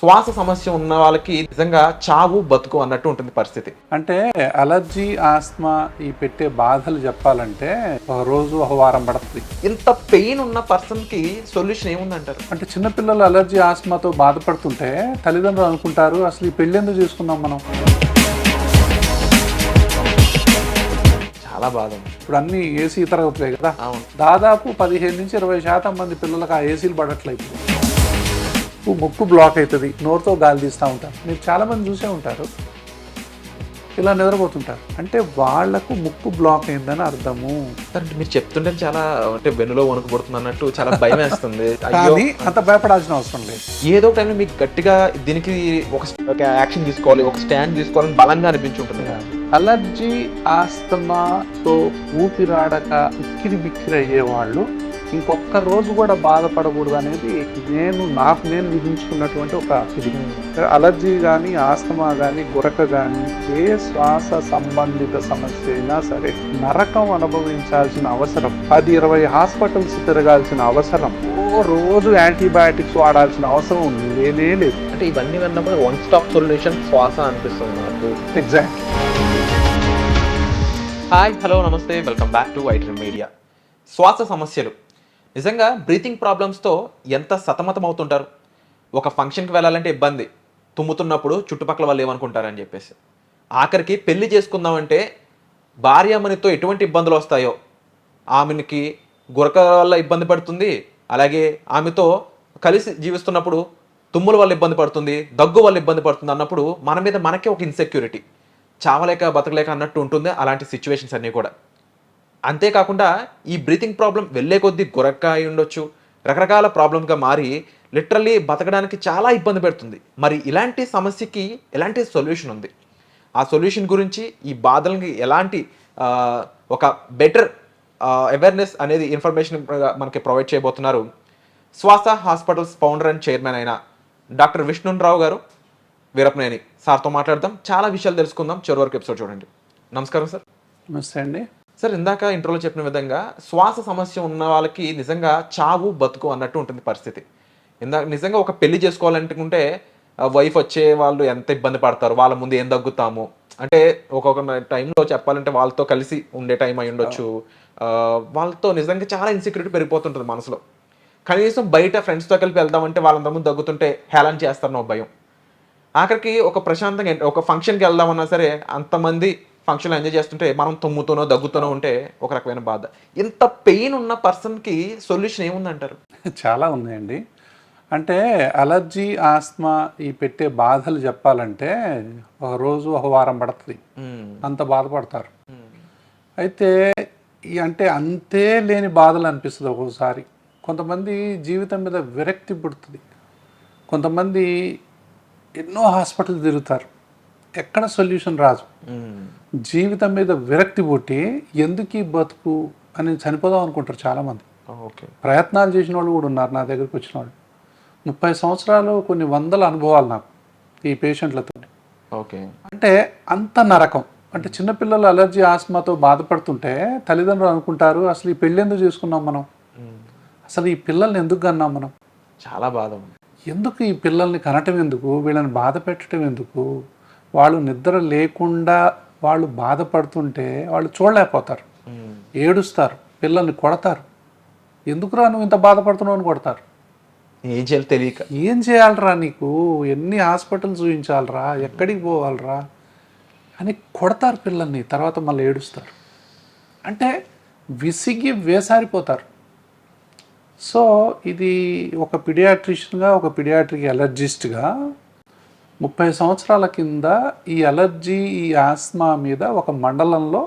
శ్వాస సమస్య ఉన్న వాళ్ళకి నిజంగా చావు బతుకు అన్నట్టు ఉంటుంది పరిస్థితి. అంటే అలర్జీ, ఆస్మా ఈ పెట్టే బాధలు చెప్పాలంటే ఒక రోజు ఒక వారం పడుతుంది. ఇంత పెయిన్ ఉన్న పర్సన్ కి సొల్యూషన్ ఏముందంటారు? అంటే చిన్నపిల్లలు అలర్జీ, ఆస్మాతో బాధపడుతుంటే తల్లిదండ్రులు అనుకుంటారు అసలు ఈ పెళ్ళి ఎందుకు చేసుకున్నాం మనం. చాలా బాధ. ఇప్పుడు అన్ని ఏసీ తరగతులే కదా. అవును. దాదాపు 15-20% మంది పిల్లలకు ఆ ఏసీలు పడట్లేదు. ముక్కు బ్లాక్ అవుతుంది, నోరుతో గాలి తీస్తూ ఉంటారు. మీరు చాలామంది చూసే ఉంటారు, ఇలా నిద్రపోతుంటారు. అంటే వాళ్లకు ముక్కు బ్లాక్ అయిందని అర్థము. మీరు చెప్తుంటే చాలా అంటే వెన్నులో వణుకు పడుతుంది అన్నట్టు చాలా భయం వేస్తుంది. కానీ అంత భయపడాల్సిన అవసరం లేదు. ఏదో టైంలో మీకు గట్టిగా దీనికి ఒక యాక్షన్ తీసుకోవాలి, ఒక స్టాండ్ తీసుకోవాలని బలంగా అనిపించుంటుంది. అలర్జీ, ఆస్తమాతో ఊపిరాడక ఉక్కిరి బిక్కిరి అయ్యేవాళ్ళు ఇంకొక రోజు కూడా బాధపడకూడదు అనేది నాకు నేను విధించుకున్నటువంటి ఒక ఇది. అలర్జీ కానీ, ఆస్తమా కానీ, గురక కానీ, ఏ శ్వాస సంబంధిత సమస్య అయినా సరే నరకం అనుభవించాల్సిన అవసరం, 10-20 హాస్పిటల్స్ తిరగాల్సిన అవసరం, రోజు యాంటీబయాటిక్స్ వాడాల్సిన అవసరం లేనే లేదు. అంటే ఇవన్నీ విన్నప్పుడు వన్ స్టాప్ సొల్యూషన్ శ్వాస అనిపిస్తుంది నాకు. ఎగ్జాక్ట్. హాయ్, హలో, నమస్తే, welcome back to iDream media. శ్వాస సమస్యలు నిజంగా బ్రీతింగ్ ప్రాబ్లమ్స్తో ఎంత సతమతం అవుతుంటారు. ఒక ఫంక్షన్కి వెళ్ళాలంటే ఇబ్బంది, తుమ్ముతున్నప్పుడు చుట్టుపక్కల వాళ్ళు ఏమనుకుంటారని చెప్పేసి. ఆఖరికి పెళ్లి చేసుకుందామంటే భార్యామణితో ఎటువంటి ఇబ్బందులు వస్తాయో, ఆమెకి గురక వల్ల ఇబ్బంది పడుతుంది, అలాగే ఆమెతో కలిసి జీవిస్తున్నప్పుడు తుమ్ముల వల్ల ఇబ్బంది పడుతుంది, దగ్గు వల్ల ఇబ్బంది పడుతుంది అన్నప్పుడు మన మీద మనకే ఒక ఇన్సెక్యూరిటీ, చావలేక బతకలేక అన్నట్టు ఉంటుంది అలాంటి సిచ్యువేషన్స్ అన్నీ కూడా. అంతేకాకుండా ఈ బ్రీతింగ్ ప్రాబ్లం వెళ్ళే కొద్దీ గురక అయి ఉండొచ్చు, రకరకాల ప్రాబ్లంగా మారి లిటరల్లీ బతకడానికి చాలా ఇబ్బంది పెడుతుంది. మరి ఇలాంటి సమస్యకి ఎలాంటి సొల్యూషన్ ఉంది? ఆ సొల్యూషన్ గురించి, ఈ బాధలకి ఎలాంటి ఒక బెటర్ అవేర్నెస్ అనేది ఇన్ఫర్మేషన్ మనకి ప్రొవైడ్ చేయబోతున్నారు శ్వాస హాస్పిటల్స్ ఫౌండర్ అండ్ చైర్మన్ అయిన డాక్టర్ విష్ణురావు గారు, వీరపనేని సార్తో మాట్లాడదాం. చాలా విషయాలు తెలుసుకుందాం. చివరి వరకు ఎపిసోడ్ చూడండి. నమస్కారం సార్. నమస్తే అండి. సార్, ఇందాక ఇంట్రోలో చెప్పిన విధంగా శ్వాస సమస్య ఉన్న వాళ్ళకి నిజంగా చావు బతుకు అన్నట్టు ఉంటుంది పరిస్థితి. నిజంగా ఒక పెళ్లి చేసుకోవాలనుకుంటే వైఫ్ వచ్చే వాళ్ళు ఎంత ఇబ్బంది పడతారు, వాళ్ళ ముందు ఏం తగ్గుతాము అంటే ఒక్కొక్క టైంలో చెప్పాలంటే వాళ్ళతో కలిసి ఉండే టైం అయి ఉండొచ్చు, వాళ్ళతో నిజంగా చాలా ఇన్సెక్యూరిటీ పెరిగిపోతుంటుంది మనసులో. కనీసం బయట ఫ్రెండ్స్తో కలిపి వెళ్దామంటే వాళ్ళంత ముందు తగ్గుతుంటే హేళన చేస్తారనో భయం. ఆఖరికి ఒక ప్రశాంతంగా ఒక ఫంక్షన్కి వెళ్దామన్నా సరే అంతమంది ఫంక్షన్లో ఎంజాయ్ చేస్తుంటే మనం తుమ్ముతూనో దగ్గుతూనో ఉంటే ఒక రకమైన బాధ. ఇంత పెయిన్ ఉన్న పర్సన్కి సొల్యూషన్ ఏముందంటారు? చాలా ఉన్నాయండి. అంటే అలర్జీ, ఆస్మా ఈ పెట్టే బాధలు చెప్పాలంటే ఒక రోజు ఒక వారం పడుతుంది, అంత బాధపడతారు. అయితే అంటే అంతే లేని బాధలు అనిపిస్తుంది ఒక్కోసారి. కొంతమంది జీవితం మీద విరక్తి పుడుతుంది, కొంతమంది ఎన్నో హాస్పిటల్ తిరుగుతారు, ఎక్కడ సొల్యూషన్ రాదు. జీవితం మీద విరక్తి పుట్టి ఎందుకు బతుకు అని చనిపోదాం అనుకుంటారు చాలామంది. ప్రయత్నాలు చేసిన వాళ్ళు కూడా ఉన్నారు నా దగ్గరికి వచ్చిన వాళ్ళు. 30 సంవత్సరాలు, కొన్ని వందల అనుభవాలు నాకు ఈ పేషెంట్లతో. అంటే అంత నరకం. అంటే చిన్నపిల్లలు అలర్జీ, ఆస్మాతో బాధపడుతుంటే తల్లిదండ్రులు అనుకుంటారు అసలు ఈ పెళ్ళి ఎందుకు చేసుకున్నాం మనం, అసలు ఈ పిల్లల్ని ఎందుకు కన్నాం మనం, చాలా బాధ. ఎందుకు ఈ పిల్లల్ని కనటం ఎందుకు, వీళ్ళని బాధ పెట్టడం ఎందుకు, వాళ్ళు నిద్ర లేకుండా వాళ్ళు బాధపడుతుంటే వాళ్ళు చూడలేకపోతారు, ఏడుస్తారు, పిల్లల్ని కొడతారు. ఎందుకురా నువ్వు ఇంత బాధపడుతున్నావు అని కొడతారు. ఏం చేయాలి తెలియక, ఏం చేయాలరా నీకు, ఎన్ని హాస్పిటల్స్ చూపించాలరా, ఎక్కడికి పోవాలరా అని కొడతారు పిల్లల్ని. తర్వాత మళ్ళీ ఏడుస్తారు. అంటే విసిగి వేసారిపోతారు. సో ఇది ఒక పిడియాట్రిషియన్గా, ఒక పిడియాట్రిక్ అలర్జిస్ట్గా 30 సంవత్సరాల కింద ఈ అలర్జీ, ఈ ఆస్మా మీద ఒక మండలంలో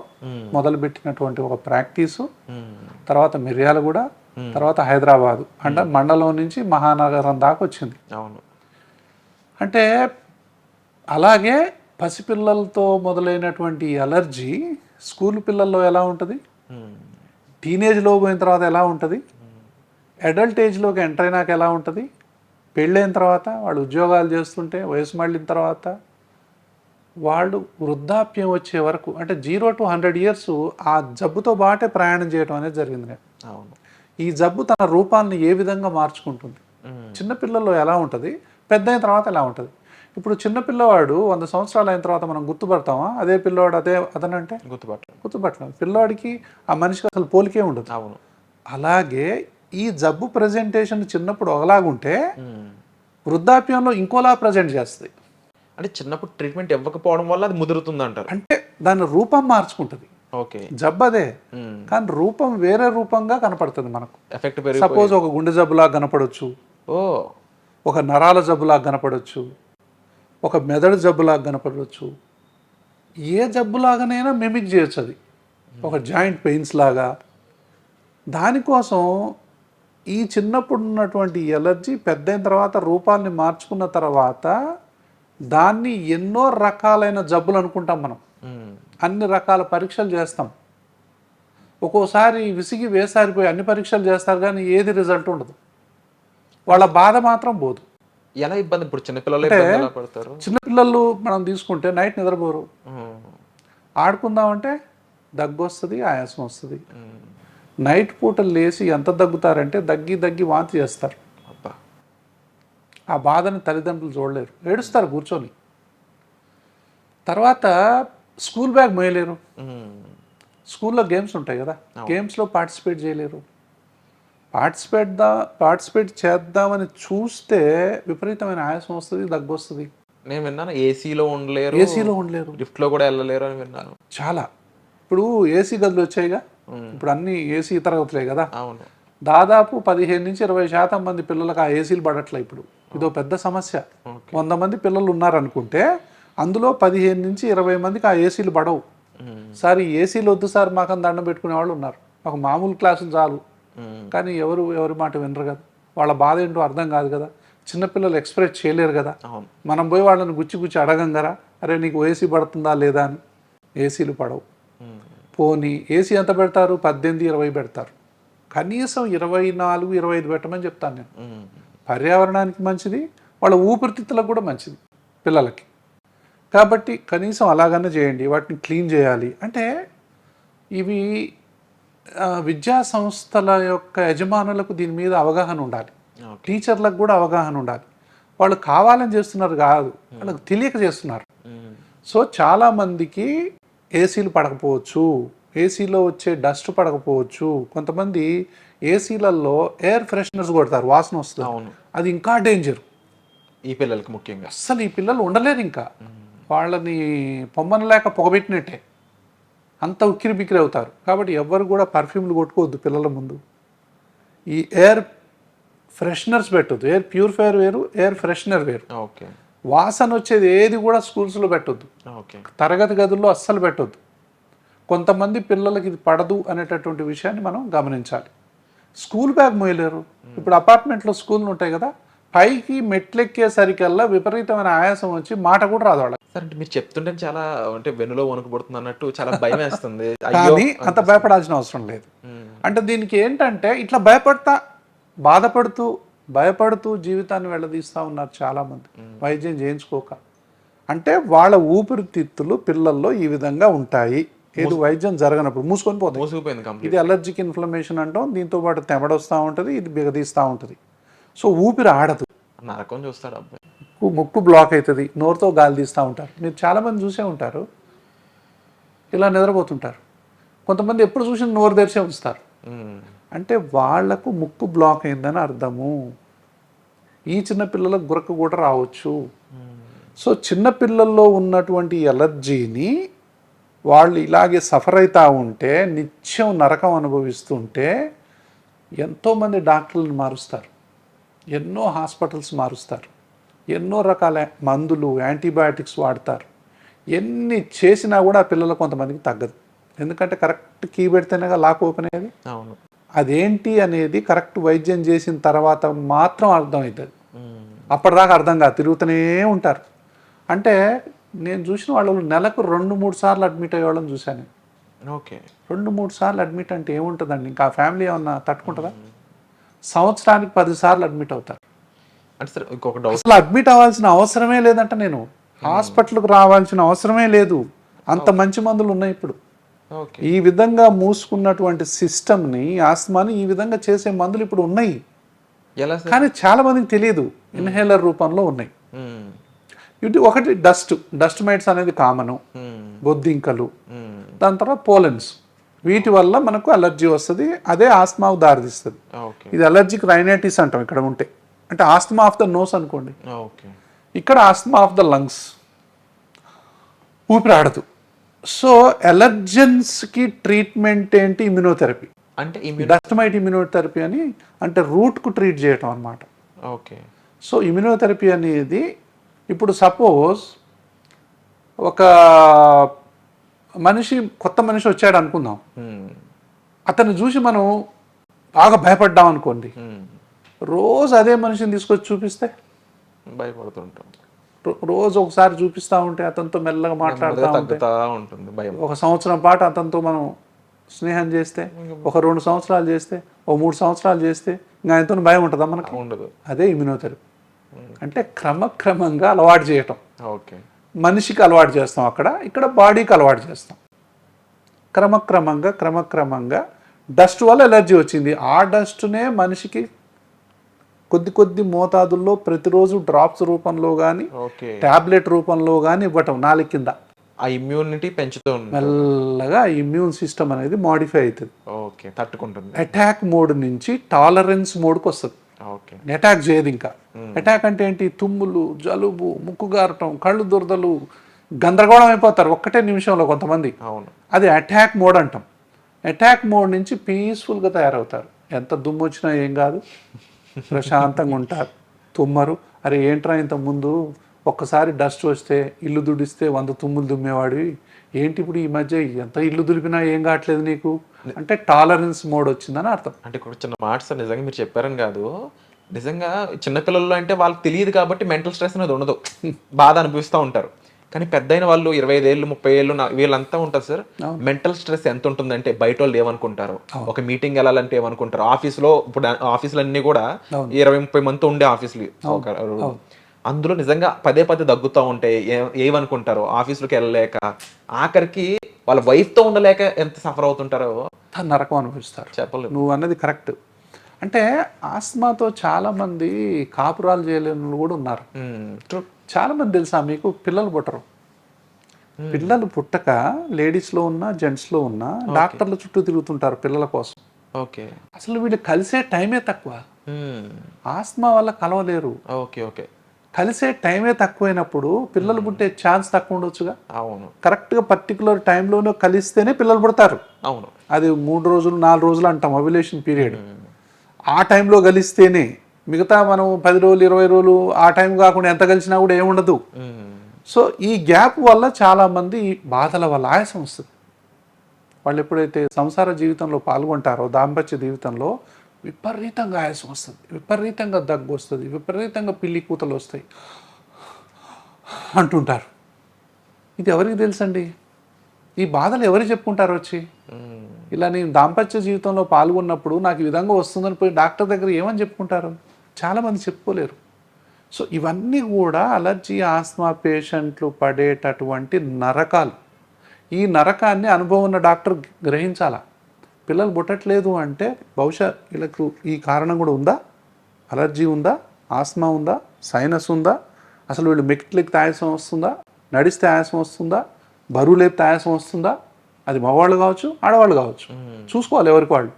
మొదలుపెట్టినటువంటి ఒక ప్రాక్టీసు. తర్వాత మిర్యాలగూడ, తర్వాత హైదరాబాదు, అంటే మండలం నుంచి మహానగరం దాకా వచ్చింది. అవును. అంటే అలాగే పసిపిల్లలతో మొదలైనటువంటి అలర్జీ స్కూల్ పిల్లల్లో ఎలా ఉంటుంది, టీనేజ్లో పోయిన తర్వాత ఎలా ఉంటుంది, అడల్ట్ ఏజ్లోకి ఎంటర్ అయినాక ఎలా ఉంటుంది, పెళ్ళైన తర్వాత వాళ్ళు ఉద్యోగాలు చేస్తుంటే, వయసు మళ్ళిన తర్వాత, వాళ్ళు వృద్ధాప్యం వచ్చే వరకు, అంటే 0 to 100 years ఆ జబ్బుతో బాటే ప్రయాణం చేయడం అనేది జరిగింది. అవును. ఈ జబ్బు తన రూపాన్ని ఏ విధంగా మార్చుకుంటుంది. చిన్నపిల్లల్లో ఎలా ఉంటుంది, పెద్ద అయిన తర్వాత ఎలా ఉంటుంది. ఇప్పుడు చిన్న పిల్లవాడు 100 సంవత్సరాలు అయిన తర్వాత మనం గుర్తుపడతామా? అదే పిల్లవాడు అతనంటే గుర్తుపట్టలేం. పిల్లవాడికి ఆ మనిషికి అసలు పోలికే ఉండదు. అవును. అలాగే ఈ జబ్బు ప్రజెంటేషన్ చిన్నప్పుడు ఒకలాగుంటే వృద్ధాప్యంలో ఇంకోలా ప్రజెంట్ చేస్తుంది. అంటే చిన్నప్పుడు ట్రీట్మెంట్ ఇవ్వకపోవడం వల్ల అది ముదురుతుంది అంటారు. అంటే దాని రూపం మార్చుకుంటుంది. ఓకే. జబ్బు అదే, కానీ రూపం వేరే రూపంగా కనపడుతుంది మనకు. ఎఫెక్ట్ సపోజ్ ఒక గుండె జబ్బులా కనపడవచ్చు, ఒక నరాల జబ్బులా కనపడవచ్చు, ఒక మెదడు జబ్బులా కనపడవచ్చు. ఏ జబ్బులాగానైనా మిమిక్ చేయొచ్చు అది, ఒక జాయింట్ పెయిన్స్ లాగా. దానికోసం ఈ చిన్నప్పుడు ఉన్నటువంటి ఎలర్జీ పెద్దయిన తర్వాత రూపాన్ని మార్చుకున్న తర్వాత దాన్ని ఎన్నో రకాలైన జబ్బులు అనుకుంటాం మనం. అన్ని రకాల పరీక్షలు చేస్తాం. ఒక్కోసారి విసిగి వేసారిపోయి అన్ని పరీక్షలు చేస్తారు, కానీ ఏది రిజల్ట్ ఉండదు. వాళ్ళ బాధ మాత్రం పోదు. ఎలా ఇబ్బంది ఇప్పుడు చిన్నపిల్లలు మనం తీసుకుంటే నైట్ నిద్రపోరు, ఆడుకుందామంటే దగ్గు వస్తుంది, ఆయాసం వస్తుంది. నైట్ పూట లేచి ఎంత దగ్గుతారంటే దగ్గి వాంతి చేస్తారు. ఆ బాధని తల్లిదండ్రులు చూడలేరు, ఏడుస్తారు కూర్చొని. తర్వాత స్కూల్ బ్యాగ్ మోయలేరు. స్కూల్లో గేమ్స్ ఉంటాయి కదా, గేమ్స్లో పార్టిసిపేట్ చేయలేరు. పార్టిసిపేట్ చేద్దామని చూస్తే విపరీతమైన ఆయాసం వస్తుంది, దగ్గు వస్తుంది. నేను విన్నాను ఏసీలో ఉండలేరు, లిఫ్ట్లో కూడా వెళ్ళలేరు అని విన్నాను. చాలా. ఇప్పుడు ఏసీ గదులు వచ్చాయిగా, ఇప్పుడు అన్ని ఏసీ తరగతులే కదా. అవును. దాదాపు 15 నుంచి 20% మంది పిల్లలకు ఆ ఏసీలు పడట్లే. ఇప్పుడు ఇదో పెద్ద సమస్య. 100 మంది పిల్లలు ఉన్నారనుకుంటే అందులో 15 నుంచి 20 మందికి ఆ ఏసీలు పడవు. సార్ ఈ ఏసీలు వద్దు సార్ మాకని దండం పెట్టుకునే వాళ్ళు ఉన్నారు. ఒక మామూలు క్లాసులు చాలు, కానీ ఎవరి మాట వినరు కదా. వాళ్ళ బాధ ఏంటో అర్థం కాదు కదా. చిన్నపిల్లలు ఎక్స్ప్రెస్ చేయలేరు కదా. మనం పోయి వాళ్ళని గుచ్చి అడగం కదా, అరే నీకు ఏసీ పడుతుందా లేదా అని. ఏసీలు పడవు. పోనీ ఏసీ ఎంత పెడతారు? 18-20 పెడతారు. కనీసం 24-25 పెట్టమని చెప్తాను నేను. పర్యావరణానికి మంచిది, వాళ్ళ ఊపిరితిత్తులకు కూడా మంచిది పిల్లలకి. కాబట్టి కనీసం అలాగనే చేయండి. వాటిని క్లీన్ చేయాలి. అంటే ఇవి విద్యా సంస్థల యొక్క యజమానులకు దీని మీద అవగాహన ఉండాలి, టీచర్లకు కూడా అవగాహన ఉండాలి. వాళ్ళు కావాలని చేస్తున్నారు కాదు, వాళ్ళకి తెలియక చేస్తున్నారు. సో చాలామందికి ఏసీలు పడకపోవచ్చు, ఏసీలో వచ్చే డస్ట్ పడకపోవచ్చు. కొంతమంది ఏసీలలో ఎయిర్ ఫ్రెషనర్స్ కొడతారు, వాసన వస్తుంది. అది ఇంకా డేంజర్ ఈ పిల్లలకి ముఖ్యంగా. అస్సలు ఈ పిల్లలు ఉండలేరు, ఇంకా వాళ్ళని పొమ్మన లేక పొగబెట్టినట్టే, అంత ఉక్కిరి బిక్కిరి అవుతారు. కాబట్టి ఎవ్వరు కూడా పర్ఫ్యూమ్లు కొట్టుకోవద్దు పిల్లల ముందు. ఈ ఎయిర్ ఫ్రెషనర్స్ పెట్టొద్దు. ఎయిర్ ప్యూరిఫైయర్ వేరు, ఎయిర్ ఫ్రెషనర్ వేరు. వాసన వచ్చేది ఏది కూడా స్కూల్స్లో పెట్టొద్దు, తరగతి గదుల్లో అస్సలు పెట్టొద్దు. కొంతమంది పిల్లలకి ఇది పడదు అనేటటువంటి విషయాన్ని మనం గమనించాలి. స్కూల్ బ్యాగ్ మోయలేరు. ఇప్పుడు అపార్ట్మెంట్లో స్కూళ్ళు ఉంటాయి కదా, పైకి మెట్లెక్కేసరికల్లా విపరీతమైన ఆయాసం వచ్చి మాట కూడా రాదు వాళ్ళకి. సార్ అంటే మీరు చెప్తుంటే చాలా అంటే వెన్నులో వణుకుపడుతుంది అన్నట్టు చాలా భయం వేస్తుంది. కానీ అంత భయపడాల్సిన అవసరం లేదు. అంటే దీనికి ఏంటంటే ఇట్లా భయపడుతూ జీవితాన్ని వెళ్ళదీస్తూ ఉన్నారు చాలామంది వైద్యం చేయించుకోక. అంటే వాళ్ళ ఊపిరితిత్తులు పిల్లల్లో ఈ విధంగా ఉంటాయి. ఏది వైద్యం జరగనప్పుడు మూసుకొని పోతుంది. ఇది అలర్జిక్ ఇన్ఫ్లమేషన్ అంటాం. దీంతో పాటు తెమడొస్తూ ఉంటుంది, ఇది బిగదీస్తూ ఉంటుంది. సో ఊపిరి ఆడదు, నరకం చూస్తాడు అబ్బాయి. ముక్కు బ్లాక్ అవుతుంది, నోరుతో గాలి తీస్తూ ఉంటారు. మీరు చాలామంది చూసే ఉంటారు, ఇలా నిద్రపోతుంటారు. కొంతమంది ఎప్పుడు చూసిన నోరు తెరిచే ఉంచుతారు. అంటే వాళ్లకు ముక్కు బ్లాక్ అయిందని అర్థము. ఈ చిన్నపిల్లలకు గురక కూడా రావచ్చు. సో చిన్నపిల్లల్లో ఉన్నటువంటి ఎలర్జీని వాళ్ళు ఇలాగే సఫర్ అవుతూ ఉంటే, నిత్యం నరకం అనుభవిస్తుంటే ఎంతోమంది డాక్టర్లను మారుస్తారు, ఎన్నో హాస్పిటల్స్ మారుస్తారు, ఎన్నో రకాల మందులు యాంటీబయాటిక్స్ వాడతారు. ఎన్ని చేసినా కూడా ఆ పిల్లలు కొంతమందికి తగ్గదు. ఎందుకంటే కరెక్ట్ కీ పెడితేనే లాక్ ఓపెన్ అయ్యేది. అదేంటి అనేది కరెక్ట్ వైద్యం చేసిన తర్వాత మాత్రం అర్థమవుతుంది. అప్పటిదాకా అర్థం కాదు, తిరుగుతూనే ఉంటారు. అంటే నేను చూసిన వాళ్ళు నెలకు 2-3 సార్లు అడ్మిట్ అయ్యేవాళ్ళని చూశాను. 2-3 సార్లు అడ్మిట్ అంటే ఏముంటుందండి, ఇంకా ఆ ఫ్యామిలీ ఏమన్నా తట్టుకుంటుందా? సంవత్సరానికి 10 సార్లు అడ్మిట్ అవుతారు. అసలు అడ్మిట్ అవ్వాల్సిన అవసరమే లేదంట. నేను హాస్పిటల్కి రావాల్సిన అవసరమే లేదు, అంత మంచి మందులు ఉన్నాయి ఇప్పుడు. ఓకే. ఈ విధంగా మూసుకున్నటువంటి సిస్టమ్ని ఆస్మాని ఈ విధంగా చేసే మందులు ఇప్పుడు ఉన్నాయి, ఎలా సార్? కానీ చాలా మందికి తెలియదు. ఇన్హేలర్ రూపంలో ఉన్నాయి. ఇది ఒకటి డస్ట్ మైట్స్ అనేది కామను, బొద్దింకలు, దాని తర్వాత పోలెన్స్, వీటి వల్ల మనకు అలర్జీ వస్తుంది. అదే ఆస్మాకు దారితీస్తుంది. ఓకే. ఇది అలర్జిక్ రైనైటిస్ అంటాం ఇక్కడ ఉంటే. అంటే ఆస్మా ఆఫ్ ద నోస్ అనుకోండి, ఓకే. ఇక్కడ ఆస్మా ఆఫ్ ద లంగ్స్, ఊపిరాడదు. సో ఎలర్జెన్స్కి ట్రీట్మెంట్ ఏంటి? ఇమ్యునోథెరపీ. అంటే డస్ట్ మైట్ ఇమ్యునోథెరపీ అని, అంటే రూట్కు ట్రీట్ చేయటం అన్నమాట. ఓకే. సో ఇమ్యునోథెరపీ అనేది ఇప్పుడు సపోజ్ ఒక కొత్త మనిషి వచ్చాడు అనుకుందాం, అతన్ని చూసి మనం బాగా భయపడ్డాం అనుకోండి, రోజు అదే మనిషిని తీసుకొచ్చి చూపిస్తే భయపడుతుంటాం. రోజు ఒకసారి చూపిస్తూ ఉంటే, అతనితో మెల్లగా మాట్లాడుతూ ఉంటే, ఉంటుంది భయం. 1 సంవత్సరం పాటు అతనితో మనం స్నేహం చేస్తే, ఒక 2 సంవత్సరాలు చేస్తే, 3 సంవత్సరాలు చేస్తే, ఇంకా ఆయనతో భయం ఉంటుందా మనకు? ఉండదు. అదే ఇమ్యునోథెరపీ అంటే క్రమక్రమంగా అలవాటు చేయటం. ఓకే. మనిషికి అలవాటు చేస్తాం, ఇక్కడ బాడీకి అలవాటు చేస్తాం. క్రమక్రమంగా డస్ట్ వల్ల ఎలర్జీ వచ్చింది. ఆ డస్ట్నే మనిషికి కొద్ది మోతాదుల్లో ప్రతిరోజు డ్రాప్స్ రూపంలో కానీ, టాబ్లెట్ రూపంలో కానీ ఇవ్వటం నాలుగు కింద. ఆ ఇమ్యూనిటీ పెంచుతూ మెల్లగా ఇమ్యూన్ సిస్టమ్ అనేది మాడిఫై అవుతుంది. ఓకే, తట్టుకుంటుంది. అటాక్ మోడ్ నుంచి టాలరెన్స్ మోడ్కి వస్తుంది. ఓకే. అటాక్ చేయదు ఇంకా. అటాక్ అంటే ఏంటి? తుమ్ములు, జలుబు, ముక్కు గారటం, కళ్ళు దురదలు, గందరగోళం అయిపోతారు ఒక్కటే నిమిషంలో కొంతమంది. అవును. అది అటాక్ మోడ్ అంటాం. అటాక్ మోడ్ నుంచి పీస్ఫుల్గా తయారవుతారు. ఎంత దుమ్ము వచ్చినా ఏం కాదు, ప్రశాంతంగా ఉంటారు, తుమ్మరు. అరే ఏంట్రా ఇంత ముందు ఒక్కసారి డస్ట్ వస్తే ఇల్లు దుడిస్తే 100 తుమ్ములు దుమ్మేవాడివి, ఏంటి ఇప్పుడు ఈ మధ్య ఎంత ఇల్లు దులిపినా ఏం కావట్లేదు నీకు అంటే టాలరెన్స్ మోడ్ వచ్చిందని అర్థం. అంటే ఇక్కడ చిన్న మాట సార్, నిజంగా మీరు చెప్పారని కాదు, నిజంగా చిన్నపిల్లల్లో అంటే వాళ్ళకి తెలియదు కాబట్టి మెంటల్ స్ట్రెస్ అనేది ఉండదు, బాధ అనిపిస్తూ ఉంటారు. కానీ పెద్దయిన వాళ్ళు 25 ఏళ్ళు 30 ఏళ్ళు వీళ్ళంతా ఉంటారు సార్. మెంటల్ స్ట్రెస్ ఎంత ఉంటుందంటే బయట వాళ్ళు ఏమనుకుంటారు, ఒక మీటింగ్ వెళ్ళాలంటే ఏమనుకుంటారు, ఆఫీస్లో ఇప్పుడు ఆఫీసులు అన్ని కూడా 20-30 మంది ఉండే ఆఫీసులు, అందులో నిజంగా పదే దగ్గుతూ ఉంటే ఏమనుకుంటారో, ఆఫీసులోకి వెళ్ళలేక ఆఖరికి వాళ్ళ వైఫ్తో ఉండలేక ఎంత సఫర్ అవుతుంటారో, నరకం అనుభవిస్తారు. చెప్పలేదు, నువ్వు అన్నది కరెక్ట్. అంటే ఆస్మాతో చాలా మంది కాపురాలు చేయలేని కూడా ఉన్నారు. చాలా మంది తెలుసా మీకు, పిల్లలు పుట్టరు. పిల్లలు పుట్టక లేడీస్లో ఉన్నా జెంట్స్లో ఉన్నా డాక్టర్ల చుట్టూ తిరుగుతుంటారు పిల్లల కోసం. ఓకే. అసలు వీళ్ళు కలిసే టైమే తక్కువ. ఆస్మా వల్ల కలవలేరు. ఓకే. ఓకే. కలిసే టైమే తక్కువైనప్పుడు పిల్లలు పుట్టే ఛాన్స్ తక్కువ ఉండొచ్చుగా. అవును. కరెక్ట్గా పర్టికులర్ టైంలోనే కలిస్తేనే పిల్లలు పుడతారు. అవును. అది 3 రోజులు 4 రోజులు అంటాం ఓవ్యులేషన్ పీరియడ్. ఆ టైంలో కలిస్తేనే, మిగతా మనం 10 రోజులు 20 రోజులు ఆ టైం కాకుండా ఎంత కలిసినా కూడా ఏముండదు. సో ఈ గ్యాప్ వల్ల చాలామంది బాధల వల్ల ఆయాసం వస్తుంది. వాళ్ళు ఎప్పుడైతే సంసార జీవితంలో పాల్గొంటారో, దాంపత్య జీవితంలో విపరీతంగా ఆయాసం వస్తుంది, విపరీతంగా దగ్గు వస్తుంది, విపరీతంగా పిల్లి కూతలు వస్తాయి అంటుంటారు. ఇది ఎవరికి తెలుసండి? ఈ బాధలు ఎవరు చెప్పుకుంటారు వచ్చి? ఇలా నేను దాంపత్య జీవితంలో పాల్గొన్నప్పుడు నాకు ఈ విధంగా వస్తుందని పోయి డాక్టర్ దగ్గర ఏమని చెప్పుకుంటారు? చాలామంది చెప్పుకోలేరు. సో ఇవన్నీ కూడా అలర్జీ ఆస్మా పేషెంట్లు పడేటటువంటి నరకాలు. ఈ నరకాన్ని అనుభవం ఉన్న డాక్టర్ గ్రహించాలా. పిల్లలు పుట్టట్లేదు అంటే బహుశా వీళ్ళకు ఈ కారణం కూడా ఉందా? అలర్జీ ఉందా, ఆస్మా ఉందా, సైనస్ ఉందా, అసలు వీళ్ళు మెట్లెక్కితే ఆయాసం వస్తుందా, నడిస్తే ఆయాసం వస్తుందా, బరువు లేపితే ఆయాసం వస్తుందా? అది మగవాళ్ళు కావచ్చు, ఆడవాళ్ళు కావచ్చు, చూసుకోవాలి ఎవరికి వాళ్ళు.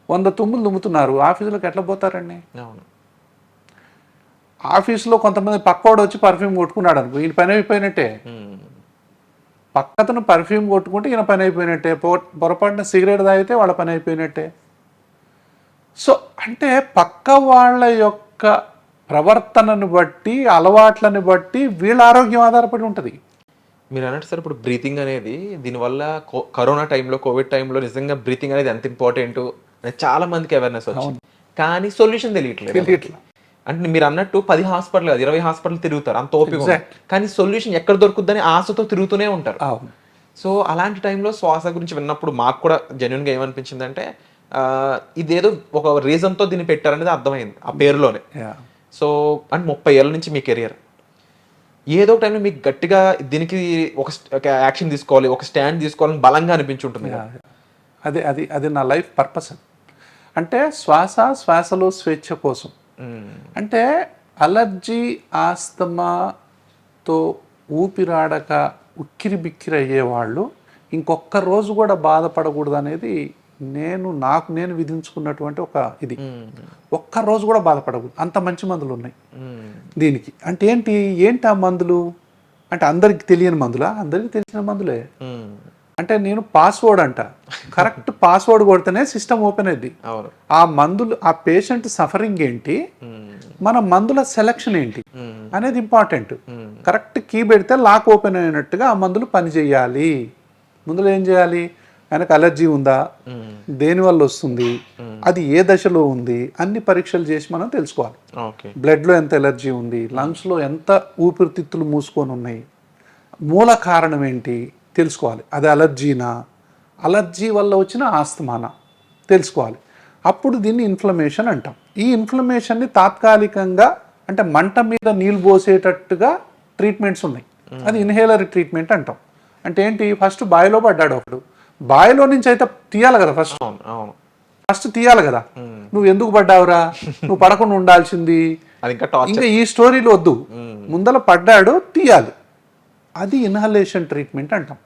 100 తుమ్ములు దుమ్ముతున్నారు, ఆఫీసులోకి ఎట్లా పోతారండి? ఆఫీసులో కొంతమంది పక్కోడు వచ్చి పర్ఫ్యూమ్ కొట్టుకున్నాడు అనుకో, ఈయన పని అయిపోయినట్టే. పక్కతను పర్ఫ్యూమ్ కొట్టుకుంటే ఈయన పని అయిపోయినట్టే. పొరపాటున సిగరెట్ తాగితే వాళ్ళ పని అయిపోయినట్టే. సో అంటే పక్క వాళ్ళ యొక్క ప్రవర్తనను బట్టి, అలవాట్లను బట్టి వీళ్ళ ఆరోగ్యం ఆధారపడి ఉంటుంది. మీరు అన్నట్టు సార్, ఇప్పుడు బ్రీతింగ్ అనేది దీనివల్ల కరోనా టైంలో, కోవిడ్ టైంలో నిజంగా బ్రీతింగ్ అనేది ఎంత ఇంపార్టెంట్ అనేది చాలా మందికి అవేర్నెస్ వచ్చింది. కానీ సొల్యూషన్ తెలియట్లేదు. అంటే మీరు అన్నట్టు 10 హాస్పిటల్ కాదు 20 హాస్పిటల్ తిరుగుతారు, అంత ఓపిక, కానీ సొల్యూషన్ ఎక్కడ దొరుకుతుందని ఆశతో తిరుగుతూనే ఉంటారు. సో అలాంటి టైంలో శ్వాస గురించి విన్నప్పుడు మాకు కూడా జెన్యున్గా ఏమనిపించింది అంటే, ఇదేదో ఒక రీజన్తో దీన్ని పెట్టారనేది అర్థమైంది ఆ పేరులోనే. సో అంటే 30 ఏళ్ళ నుంచి మీ కెరియర్, ఏదో ఒక టైంలో మీకు గట్టిగా దీనికి ఒక యాక్షన్ తీసుకోవాలి, ఒక స్టాండ్ తీసుకోవాలని బలంగా అనిపించి ఉంటుంది కదా. అది అది అది నా లైఫ్ పర్పస్. అంటే శ్వాసలో స్వేచ్ఛ కోసం. అంటే అలర్జీ ఆస్తమాతో ఊపిరాడక ఉక్కిరి బిక్కిరి అయ్యేవాళ్ళు ఇంకొక్క రోజు కూడా బాధపడకూడదు అనేది నేను విధించుకున్నటువంటి ఒక ఇది. ఒక్క రోజు కూడా బాధపడకూడదు, అంత మంచి మందులు ఉన్నాయి దీనికి. అంటే ఏంటి ఆ మందులు అంటే అందరికి తెలియని మందులా? అందరికి తెలిసిన మందులే. అంటే నేను పాస్వర్డ్ అంట, కరెక్ట్ పాస్వర్డ్ కొడితేనే సిస్టమ్ ఓపెన్ అయింది. ఆ మందులు, ఆ పేషెంట్ సఫరింగ్ ఏంటి, మన మందుల సెలక్షన్ ఏంటి అనేది ఇంపార్టెంట్. కరెక్ట్ కీ పెడితే లాక్ ఓపెన్ అయినట్టుగా ఆ మందులు పనిచేయాలి. మందులు ఏం చేయాలి, ఆయనకు అలర్జీ ఉందా, దేనివల్ల వస్తుంది, అది ఏ దశలో ఉంది, అన్ని పరీక్షలు చేసి మనం తెలుసుకోవాలి. బ్లడ్లో ఎంత ఎలర్జీ ఉంది, లంగ్స్లో ఎంత ఊపిరితిత్తులు మూసుకొని ఉన్నాయి, మూల కారణం ఏంటి తెలుసుకోవాలి. అది అలర్జీనా, అలర్జీ వల్ల వచ్చిన ఆస్తమానా తెలుసుకోవాలి. అప్పుడు దీన్ని ఇన్ఫ్లమేషన్ అంటాం. ఈ ఇన్ఫ్లమేషన్ని తాత్కాలికంగా అంటే మంట మీద నీళ్ళు పోసేటట్టుగా ట్రీట్మెంట్స్ ఉన్నాయి. అది ఇన్హేలర్ ట్రీట్మెంట్ అంటాం. అంటే ఏంటి, ఫస్ట్ బావిలో పడ్డాడు ఒకడు, బావిలో నుంచి అయితే తీయాలి కదా, ఫస్ట్ తీయాలి కదా. నువ్వు ఎందుకు పడ్డావురా, నువ్వు పడకుండా ఉండాల్సింది, ఇంకా ఈ స్టోరీలు వద్దు, ముందల పడ్డాడు తీయాలి. అది ఇన్హలేషన్ ట్రీట్మెంట్ అంటాం.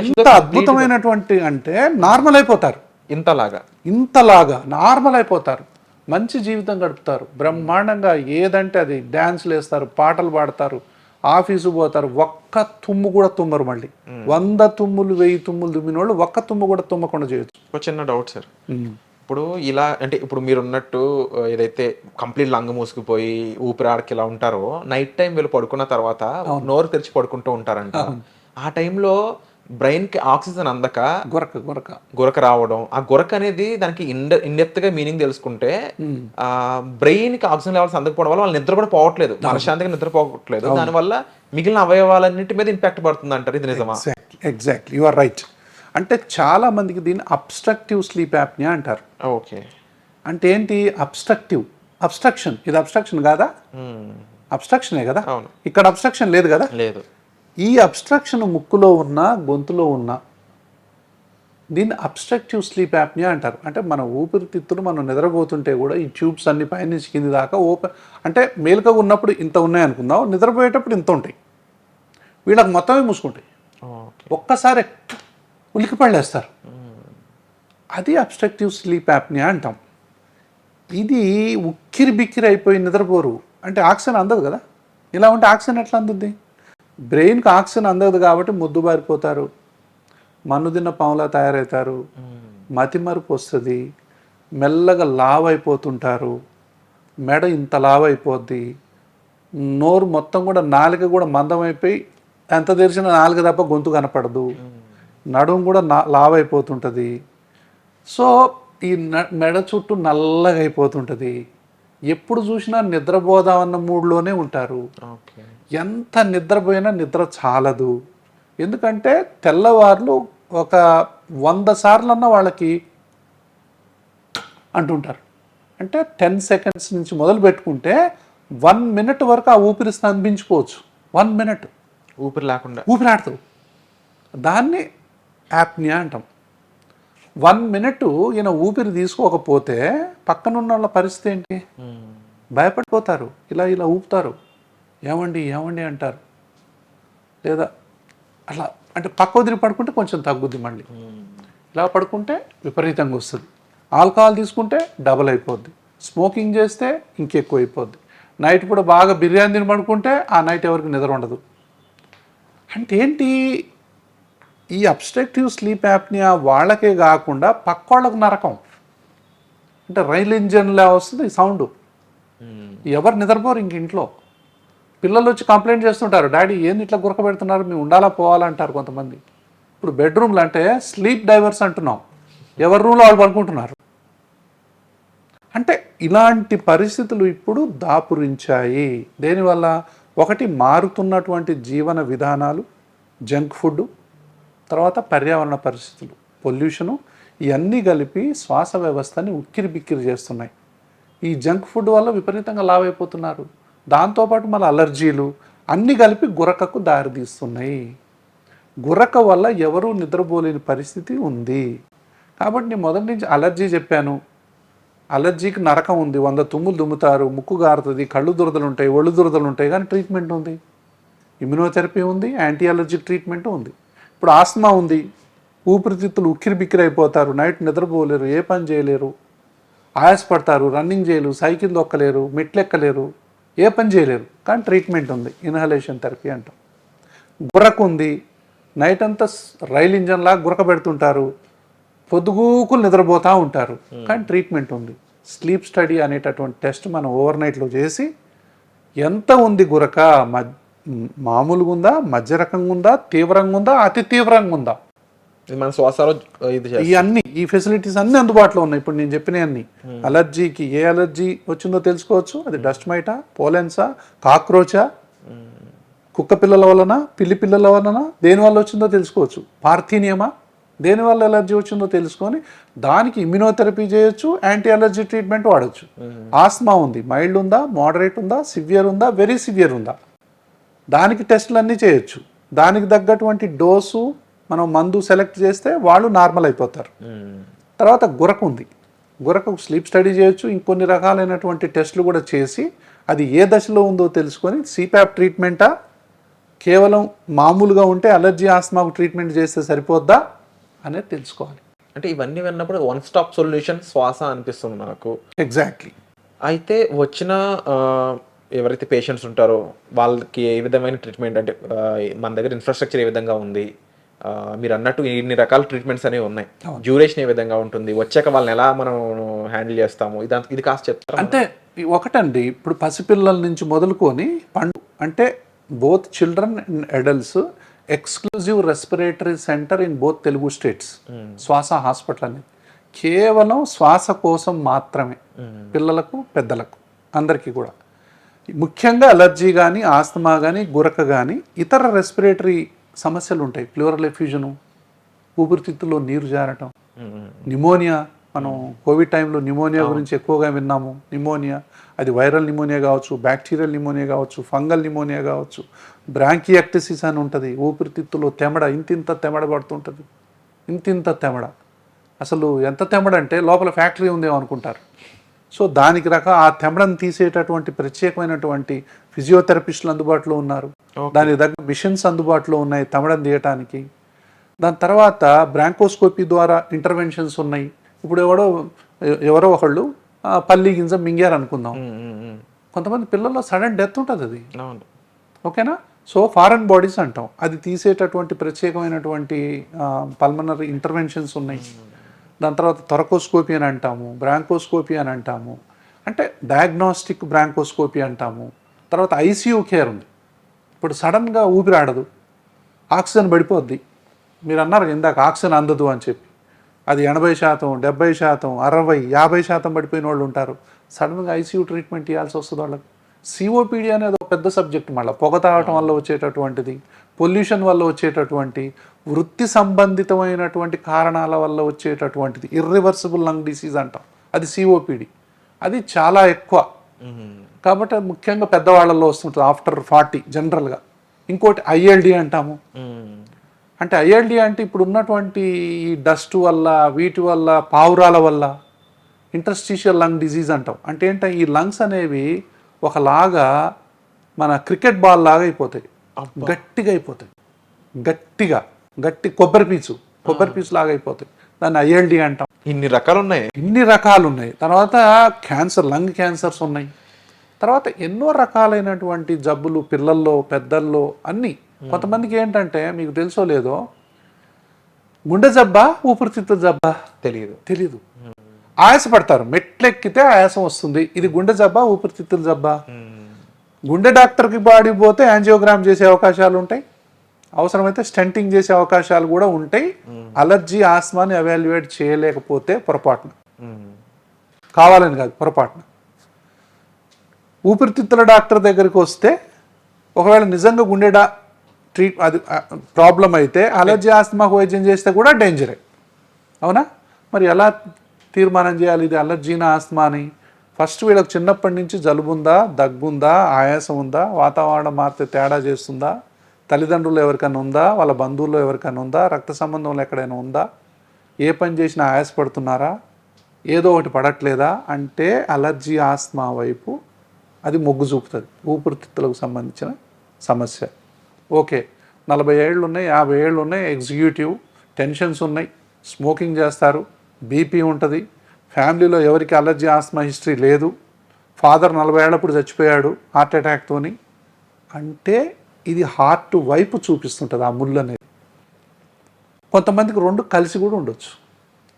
ఎంత అద్భుతమైనటువంటి అంటే నార్మల్ అయిపోతారు, ఇంతలాగా నార్మల్ అయిపోతారు, మంచి జీవితం గడుపుతారు, బ్రహ్మాండంగా ఏదంటే అది డ్యాన్స్లు వేస్తారు, పాటలు పాడతారు, ఆఫీసు పోతారు, ఒక్క తుమ్ము కూడా తుమ్మరు. మళ్ళీ 100 తుమ్ములు 1000 తుమ్ములు తుమ్మిన వాళ్ళు ఒక్క తుమ్ము కూడా తుమ్మకుండా చేయొచ్చు. ఒక చిన్న డౌట్ సార్, ఇప్పుడు ఇలా అంటే ఇప్పుడు మీరు ఉన్నట్టు ఏదైతే కంప్లీట్ లంగ్ మూసుకుపోయి ఊపిరాడకి ఇలా ఉంటారో, నైట్ టైం వీళ్ళు పడుకున్న తర్వాత నోరు తెరిచి పడుకుంటూ ఉంటారంట. ఆ టైంలో బ్రెయిన్ కి ఆక్సిజన్ అందక గురక రావడం, ఆ గురక అనేది దానికి ఇన్డెప్త్ గా మీనింగ్ తెలుసుకుంటే బ్రెయిన్ కి ఆక్సిజన్ లెవెల్స్ అందకపోవడం వల్ల వాళ్ళు నిద్ర కూడా పోవట్లేదు, మనశ్శాంతిగా నిద్ర పోవట్లేదు, దానివల్ల మిగిలిన అవయవాలన్నింటి మీద ఇంపాక్ట్ పడుతుంది అంటారు. ఇది నిజమా? Exactly, you are right. అంటే చాలా మందికి దీన్ని అబ్స్ట్రక్టివ్ స్లీప్ యాప్నియా అంటారు. ఓకే, అంటే ఏంటి అబ్స్ట్రక్షన్, ఇది అబ్స్ట్రక్షన్ కాదా? అబ్స్ట్రక్షనే కదా, ఇక్కడ అబ్స్ట్రక్షన్ లేదు కదా. లేదు. ఈ అబ్స్ట్రక్షన్ ముక్కులో ఉన్న, గొంతులో ఉన్న, దీన్ని అబ్స్ట్రక్టివ్ స్లీప్ యాప్నియా అంటారు. అంటే మన ఊపిరితిత్తులు మనం నిద్రపోతుంటే కూడా ఈ ట్యూబ్స్ అన్ని పైనుంచి కింది దాకా ఓపెన్, అంటే మేలుకగా ఉన్నప్పుడు ఇంత ఉన్నాయి అనుకుందాం, నిద్రపోయేటప్పుడు ఇంత ఉంటాయి, వీళ్ళకి మొత్తమే మూసుకుంటాయి. ఒక్కసారి ఉలికి పడేస్తారు, అది అబ్స్ట్రక్టివ్ స్లీప్ యాప్నియా అంటాం. ఇది ఉక్కిరి బిక్కిరి అయిపోయి నిద్రపోరు, అంటే ఆక్సిజన్ అందదు కదా. ఇలా ఉంటే ఆక్సిజన్ ఎట్లా అందుద్ది? బ్రెయిన్కి ఆక్సిజన్ అందదు కాబట్టి ముద్దుబారిపోతారు, మన్ను తిన్న పాములా తయారవుతారు, మతిమరుపు వస్తుంది, మెల్లగా లావ్ అయిపోతుంటారు, మెడ ఇంత లావ్ అయిపోద్ది, నోరు మొత్తం కూడా నాలుక కూడా మందం అయిపోయి ఎంత తెరిచిన నాలుక తప్ప గొంతు కనపడదు, నడుము కూడా లావ్ అయిపోతుంటుంది. సో ఈ మెడ చుట్టూ నల్లగా అయిపోతుంటుంది, ఎప్పుడు చూసినా నిద్రపోదామన్న మూడ్లోనే ఉంటారు. ఎంత నిద్రపోయినా నిద్ర చాలదు, ఎందుకంటే తెల్లవార్లు ఒక 100 సార్లన్నా వాళ్ళకి అంటుంటారు. అంటే 10 సెకండ్స్ నుంచి మొదలు పెట్టుకుంటే 1 మినిట్ వరకు ఆ ఊపిరి స్తంభించుకోవచ్చు. 1 మినిట్ ఊపిరి లేకుండా ఊపిరాడుతావు, దాన్ని యాప్నియా అంటాం. 1 మినిట్ ఈయన ఊపిరి తీసుకోకపోతే పక్కనున్న వాళ్ళ పరిస్థితి ఏంటి? భయపడిపోతారు, ఇలా ఇలా ఊపుతారు, ఏమండి అంటారు, లేదా అట్లా అంటే పక్క వదిలి పడుకుంటే కొంచెం తగ్గుద్ది, మళ్ళీ ఇలా పడుకుంటే విపరీతంగా వస్తుంది, ఆల్కహాల్ తీసుకుంటే డబల్ అయిపోద్ది, స్మోకింగ్ చేస్తే ఇంకెక్కువ అయిపోద్ది, నైట్ కూడా బాగా బిర్యానీ తిని పడుకుంటే ఆ నైట్ ఎవరికి నిద్ర ఉండదు. అంటే ఏంటి, ఈ అబ్స్ట్రక్టివ్ స్లీప్ యాప్నియా వాళ్ళకే కాకుండా పక్క వాళ్ళకు నరకం. అంటే రైలు ఇంజన్లా వస్తుంది సౌండ్, ఎవరు నిద్రపోరు ఇంక ఇంట్లో. పిల్లలు వచ్చి కంప్లైంట్ చేస్తుంటారు, డాడీ ఏంది ఇట్లా గురక పెడుతున్నారు, మేము ఉండాలా పోవాలంటారు కొంతమంది. ఇప్పుడు బెడ్రూమ్లు అంటే స్లీప్ డైవర్స్ అంటున్నాం, ఎవరి రూమ్లో వాళ్ళు పడుకుంటున్నారు. అంటే ఇలాంటి పరిస్థితులు ఇప్పుడు దాపురించాయి. దేనివల్ల? ఒకటి, మారుతున్నటువంటి జీవన విధానాలు, జంక్ ఫుడ్, తర్వాత పర్యావరణ పరిస్థితులు, పొల్యూషను, ఇవన్నీ కలిపి శ్వాస వ్యవస్థని ఉక్కిరి బిక్కిరి చేస్తున్నాయి. ఈ జంక్ ఫుడ్ వల్ల విపరీతంగా లావ్ అయిపోతున్నారు. దాంతోపాటు మళ్ళీ అలర్జీలు, అన్నీ కలిపి గురకకు దారితీస్తున్నాయి. గురక వల్ల ఎవరూ నిద్రపోలేని పరిస్థితి ఉంది. కాబట్టి నేను మొదటి నుంచి అలర్జీ చెప్పాను. అలర్జీకి నరకం ఉంది, 100 తుమ్ములు దుమ్ముతారు, ముక్కు గారుతుంది, కళ్ళు దురదలు ఉంటాయి, ఒళ్ళు దురదలు ఉంటాయి, కానీ ట్రీట్మెంట్ ఉంది. ఇమ్యునోథెరపీ ఉంది, యాంటీ అలర్జిక్ ట్రీట్మెంట్ ఉంది. ఇప్పుడు ఆస్మా ఉంది, ఊపిరితిత్తులు ఉక్కిరి బిక్కిరి అయిపోతారు, నైట్ నిద్రపోలేరు, ఏ పని చేయలేరు, ఆయాసపడతారు, రన్నింగ్ చేయలేరు, సైకిల్ దొక్కలేరు, మెట్లు ఎక్కలేరు, ఏ పని చేయలేరు, కానీ ట్రీట్మెంట్ ఉంది, ఇన్హలేషన్ థెరపీ అంటాం. గురక ఉంది, నైట్ అంతా రైలు ఇంజన్ లాగా గురక పెడుతుంటారు, పొద్దుగూకులు నిద్రపోతూ ఉంటారు, కానీ ట్రీట్మెంట్ ఉంది. స్లీప్ స్టడీ అనేటటువంటి టెస్ట్ మనం ఓవర్ నైట్లో చేసి ఎంత ఉంది గురక, మామూలుగా ఉందా, మధ్య రకంగా ఉందా, తీవ్రంగా ఉందా, అతి తీవ్రంగా ఉందా, మన శ్వాసలో ఇది ఇవన్నీ ఈ ఫెసిలిటీస్ అన్నీ అందుబాటులో ఉన్నాయి. ఇప్పుడు నేను చెప్పిన అన్ని అలర్జీకి ఏ అలర్జీ వచ్చిందో తెలుసుకోవచ్చు. అది డస్ట్ మైటా, పోలెన్సా, కాక్రోచా, కుక్క పిల్లల వలన, పిల్లి పిల్లల వలన, దేనివల్ల వచ్చిందో తెలుసుకోవచ్చు. పార్థీనియమా, దేనివల్ల ఎలర్జీ వచ్చిందో తెలుసుకొని దానికి ఇమ్యునోథెరపీ చేయొచ్చు, యాంటీ అలర్జీ ట్రీట్మెంట్ వాడచ్చు. ఆస్మా ఉంది, మైల్డ్ ఉందా, మోడరేట్ ఉందా, సివియర్ ఉందా, వెరీ సివియర్ ఉందా, దానికి టెస్టులు అన్నీ చేయొచ్చు. దానికి తగ్గటువంటి డోసు మనం మందు సెలెక్ట్ చేస్తే వాళ్ళు నార్మల్ అయిపోతారు. తర్వాత గురక ఉంది, గురకకు స్లీప్ స్టడీ చేయొచ్చు, ఇంకొన్ని రకాలైనటువంటి టెస్టులు కూడా చేసి అది ఏ దశలో ఉందో తెలుసుకొని సిప్యాప్ ట్రీట్మెంటా, కేవలం మామూలుగా ఉంటే అలర్జీ ఆస్మాకు ట్రీట్మెంట్ చేస్తే సరిపోద్దా అనేది తెలుసుకోవాలి. అంటే ఇవన్నీ విన్నప్పుడు వన్ స్టాప్ సొల్యూషన్ శ్వాస అనిపిస్తుంది నాకు. ఎగ్జాక్ట్లీ. అయితే వచ్చిన ఎవరైతే పేషెంట్స్ ఉంటారో వాళ్ళకి ఏ విధమైన ట్రీట్మెంట్, అంటే మన దగ్గర ఇన్ఫ్రాస్ట్రక్చర్ ఏ విధంగా ఉంది, మీరు అన్నట్టు ఇన్ని రకాల ట్రీట్మెంట్స్ అనేవి ఉన్నాయి, డ్యూరేషన్ ఏ విధంగా ఉంటుంది, వచ్చాక వాళ్ళని ఎలా మనం హ్యాండిల్ చేస్తాము, ఇది కాస్త చెప్తారు. అంటే ఒకటండి, ఇప్పుడు పసిపిల్లల నుంచి మొదలుకొని అంటే both children and adults exclusive respiratory centre in both Telugu states. శ్వాస హాస్పిటల్ అనేది కేవలం శ్వాస కోసం మాత్రమే, పిల్లలకు పెద్దలకు అందరికీ కూడా. ముఖ్యంగా అలర్జీ కానీ, ఆస్తమా కానీ, గురక కానీ, ఇతర రెస్పిరేటరీ సమస్యలు ఉంటాయి. ప్లూరల్ ఎఫ్యూజను, ఊపిరితిత్తుల్లో నీరు జారటం, న్యూమోనియా. మనం కోవిడ్ టైంలో న్యూమోనియా గురించి ఎక్కువగా విన్నాము. న్యూమోనియా అది వైరల్ న్యూమోనియా కావచ్చు, బ్యాక్టీరియల్ న్యూమోనియా కావచ్చు, ఫంగల్ న్యూమోనియా కావచ్చు. బ్రాంకియాక్టిసిస్ అని ఉంటుంది, ఊపిరితిత్తులో తెమడ ఇంతింత తెమడ పడుతుంటుంది, ఇంతింత తెమడ. అసలు ఎంత తెమడ అంటే లోపల ఫ్యాక్టరీ ఉందేమో అనుకుంటారు. సో దానికి ఆ తెమడను తీసేటటువంటి ప్రత్యేకమైనటువంటి ఫిజియోథెరపిస్టులు అందుబాటులో ఉన్నారు. దానికి తగ్గ మిషన్స్ అందుబాటులో ఉన్నాయి తెమడను తీయటానికి. దాని తర్వాత బ్రాంకోస్కోపీ ద్వారా ఇంటర్వెన్షన్స్ ఉన్నాయి. ఇప్పుడు ఎవరో ఒకళ్ళు పల్లి గింజ మింగారు అనుకుందాం, కొంతమంది పిల్లల్లో సడన్ డెత్ ఉంటుంది, అది ఓకేనా. సో ఫారెన్ బాడీస్ అంటాం, అది తీసేటటువంటి ప్రత్యేకమైనటువంటి పల్మనరీ ఇంటర్వెన్షన్స్ ఉన్నాయి. దాని తర్వాత థొరకోస్కోపీ అని అంటాము, బ్రాంకోస్కోపీ అని అంటాము, అంటే డయాగ్నోస్టిక్ బ్రాంకోస్కోపీ అంటాము. తర్వాత ఐసీయూ కేర్ ఉంది. ఇప్పుడు సడన్గా ఊపిరాడదు, ఆక్సిజన్ పడిపోద్ది. మీరు అన్నారు ఇందాక ఆక్సిజన్ అందదు అని చెప్పి, అది 80%, 70%, 60%, 50% పడిపోయిన వాళ్ళు ఉంటారు. సడన్గా ఐసీయూ ట్రీట్మెంట్ ఇవ్వాల్సి వస్తుంది వాళ్ళకి. సిఓపిడి అనేది ఒక పెద్ద సబ్జెక్ట్. మళ్ళీ పొగ తాగటం వల్ల వచ్చేటటువంటిది, పొల్యూషన్ వల్ల వచ్చేటటువంటి, వృత్తి సంబంధితమైనటువంటి కారణాల వల్ల వచ్చేటటువంటిది ఇర్రివర్సిబుల్ లంగ్ డిసీజ్ అంటాం, అది సిఓపిడి. అది చాలా ఎక్కువ కాబట్టి ముఖ్యంగా పెద్దవాళ్ళల్లో వస్తుంటుంది ఆఫ్టర్ 40 జనరల్గా. ఇంకోటి ఐఎల్డి అంటాము. అంటే ఐఎల్డి అంటే ఇప్పుడు ఉన్నటువంటి ఈ డస్ట్ వల్ల, వీటి వల్ల, పావురాల వల్ల ఇంటర్స్టిషియల్ లంగ్ డిజీజ్ అంటాం. అంటే ఏంటంటే ఈ లంగ్స్ అనేవి ఒకలాగా మన క్రికెట్ బాల్ లాగా అయిపోతాయి, గట్టిగా అయిపోతాయి, గట్టి కొబ్బరి పీచు లాగా అయిపోతాయి. దాన్ని ఐఎల్డి అంటాం. ఇన్ని రకాలు ఉన్నాయి. తర్వాత క్యాన్సర్, లంగ్ క్యాన్సర్స్ ఉన్నాయి. తర్వాత ఎన్నో రకాలైనటువంటి జబ్బులు పిల్లల్లో, పెద్దల్లో అన్నీ. కొంతమందికి ఏంటంటే మీకు తెలుసో లేదో, గుండె జబ్బా, ఊపిరితిత్తుల జబ్బా తెలీదు. ఆయాసపడతారు, మెట్లెక్కితే ఆయాసం వస్తుంది, ఇది గుండె జబ్బా, ఊపిరితిత్తుల జబ్బా. గుండె డాక్టర్కి బాడీ పోతే యాంజియోగ్రామ్ చేసే అవకాశాలు ఉంటాయి, అవసరమైతే స్టెంటింగ్ చేసే అవకాశాలు కూడా ఉంటాయి. అలర్జీ, ఆస్మాని ఎవాల్యుయేట్ చేయలేకపోతే పొరపాటున, కావాలని కాదు పొరపాటున. ఊపిరితిత్తుల డాక్టర్ దగ్గరికి వస్తే ఒకవేళ నిజంగా గుండె అది ప్రాబ్లం అయితే అలర్జీ, ఆస్మాకు వైద్యం చేస్తే కూడా డేంజరే, అవునా. మరి ఎలా తీర్మానం చేయాలి ఇది అలర్జీనా, ఆస్మాని? ఫస్ట్ వీళ్ళకి చిన్నప్పటి నుంచి జలుబు ఉందా, దగ్గుందా, ఆయాసం ఉందా, వాతావరణం మారితే తేడా చేస్తుందా, తల్లిదండ్రులు ఎవరికైనా ఉందా, వాళ్ళ బంధువుల్లో ఎవరికైనా ఉందా, రక్త సంబంధంలో ఎక్కడైనా ఉందా, ఏ పని చేసినా ఆయాసపడుతున్నారా, ఏదో ఒకటి పడట్లేదా అంటే అలర్జీ ఆస్మా వైపు అది మొగ్గు చూపుతుంది. ఊపిరితిత్తులకు సంబంధించిన సమస్య. ఓకే, 40 ఏళ్ళు ఉన్నాయి, 50 ఏళ్ళు ఉన్నాయి, ఎగ్జిక్యూటివ్, టెన్షన్స్ ఉన్నాయి, స్మోకింగ్ చేస్తారు, బీపీ ఉంటుంది, ఫ్యామిలీలో ఎవరికి అలర్జీ ఆస్మా హిస్టరీ లేదు, ఫాదర్ 40 ఏళ్ళప్పుడు చచ్చిపోయాడు హార్ట్ అటాక్తోని అంటే ఇది హార్ట్ వైపు చూపిస్తుంటుంది ఆ ముళ్ళు అనేది. కొంతమందికి రెండు కలిసి కూడా ఉండొచ్చు.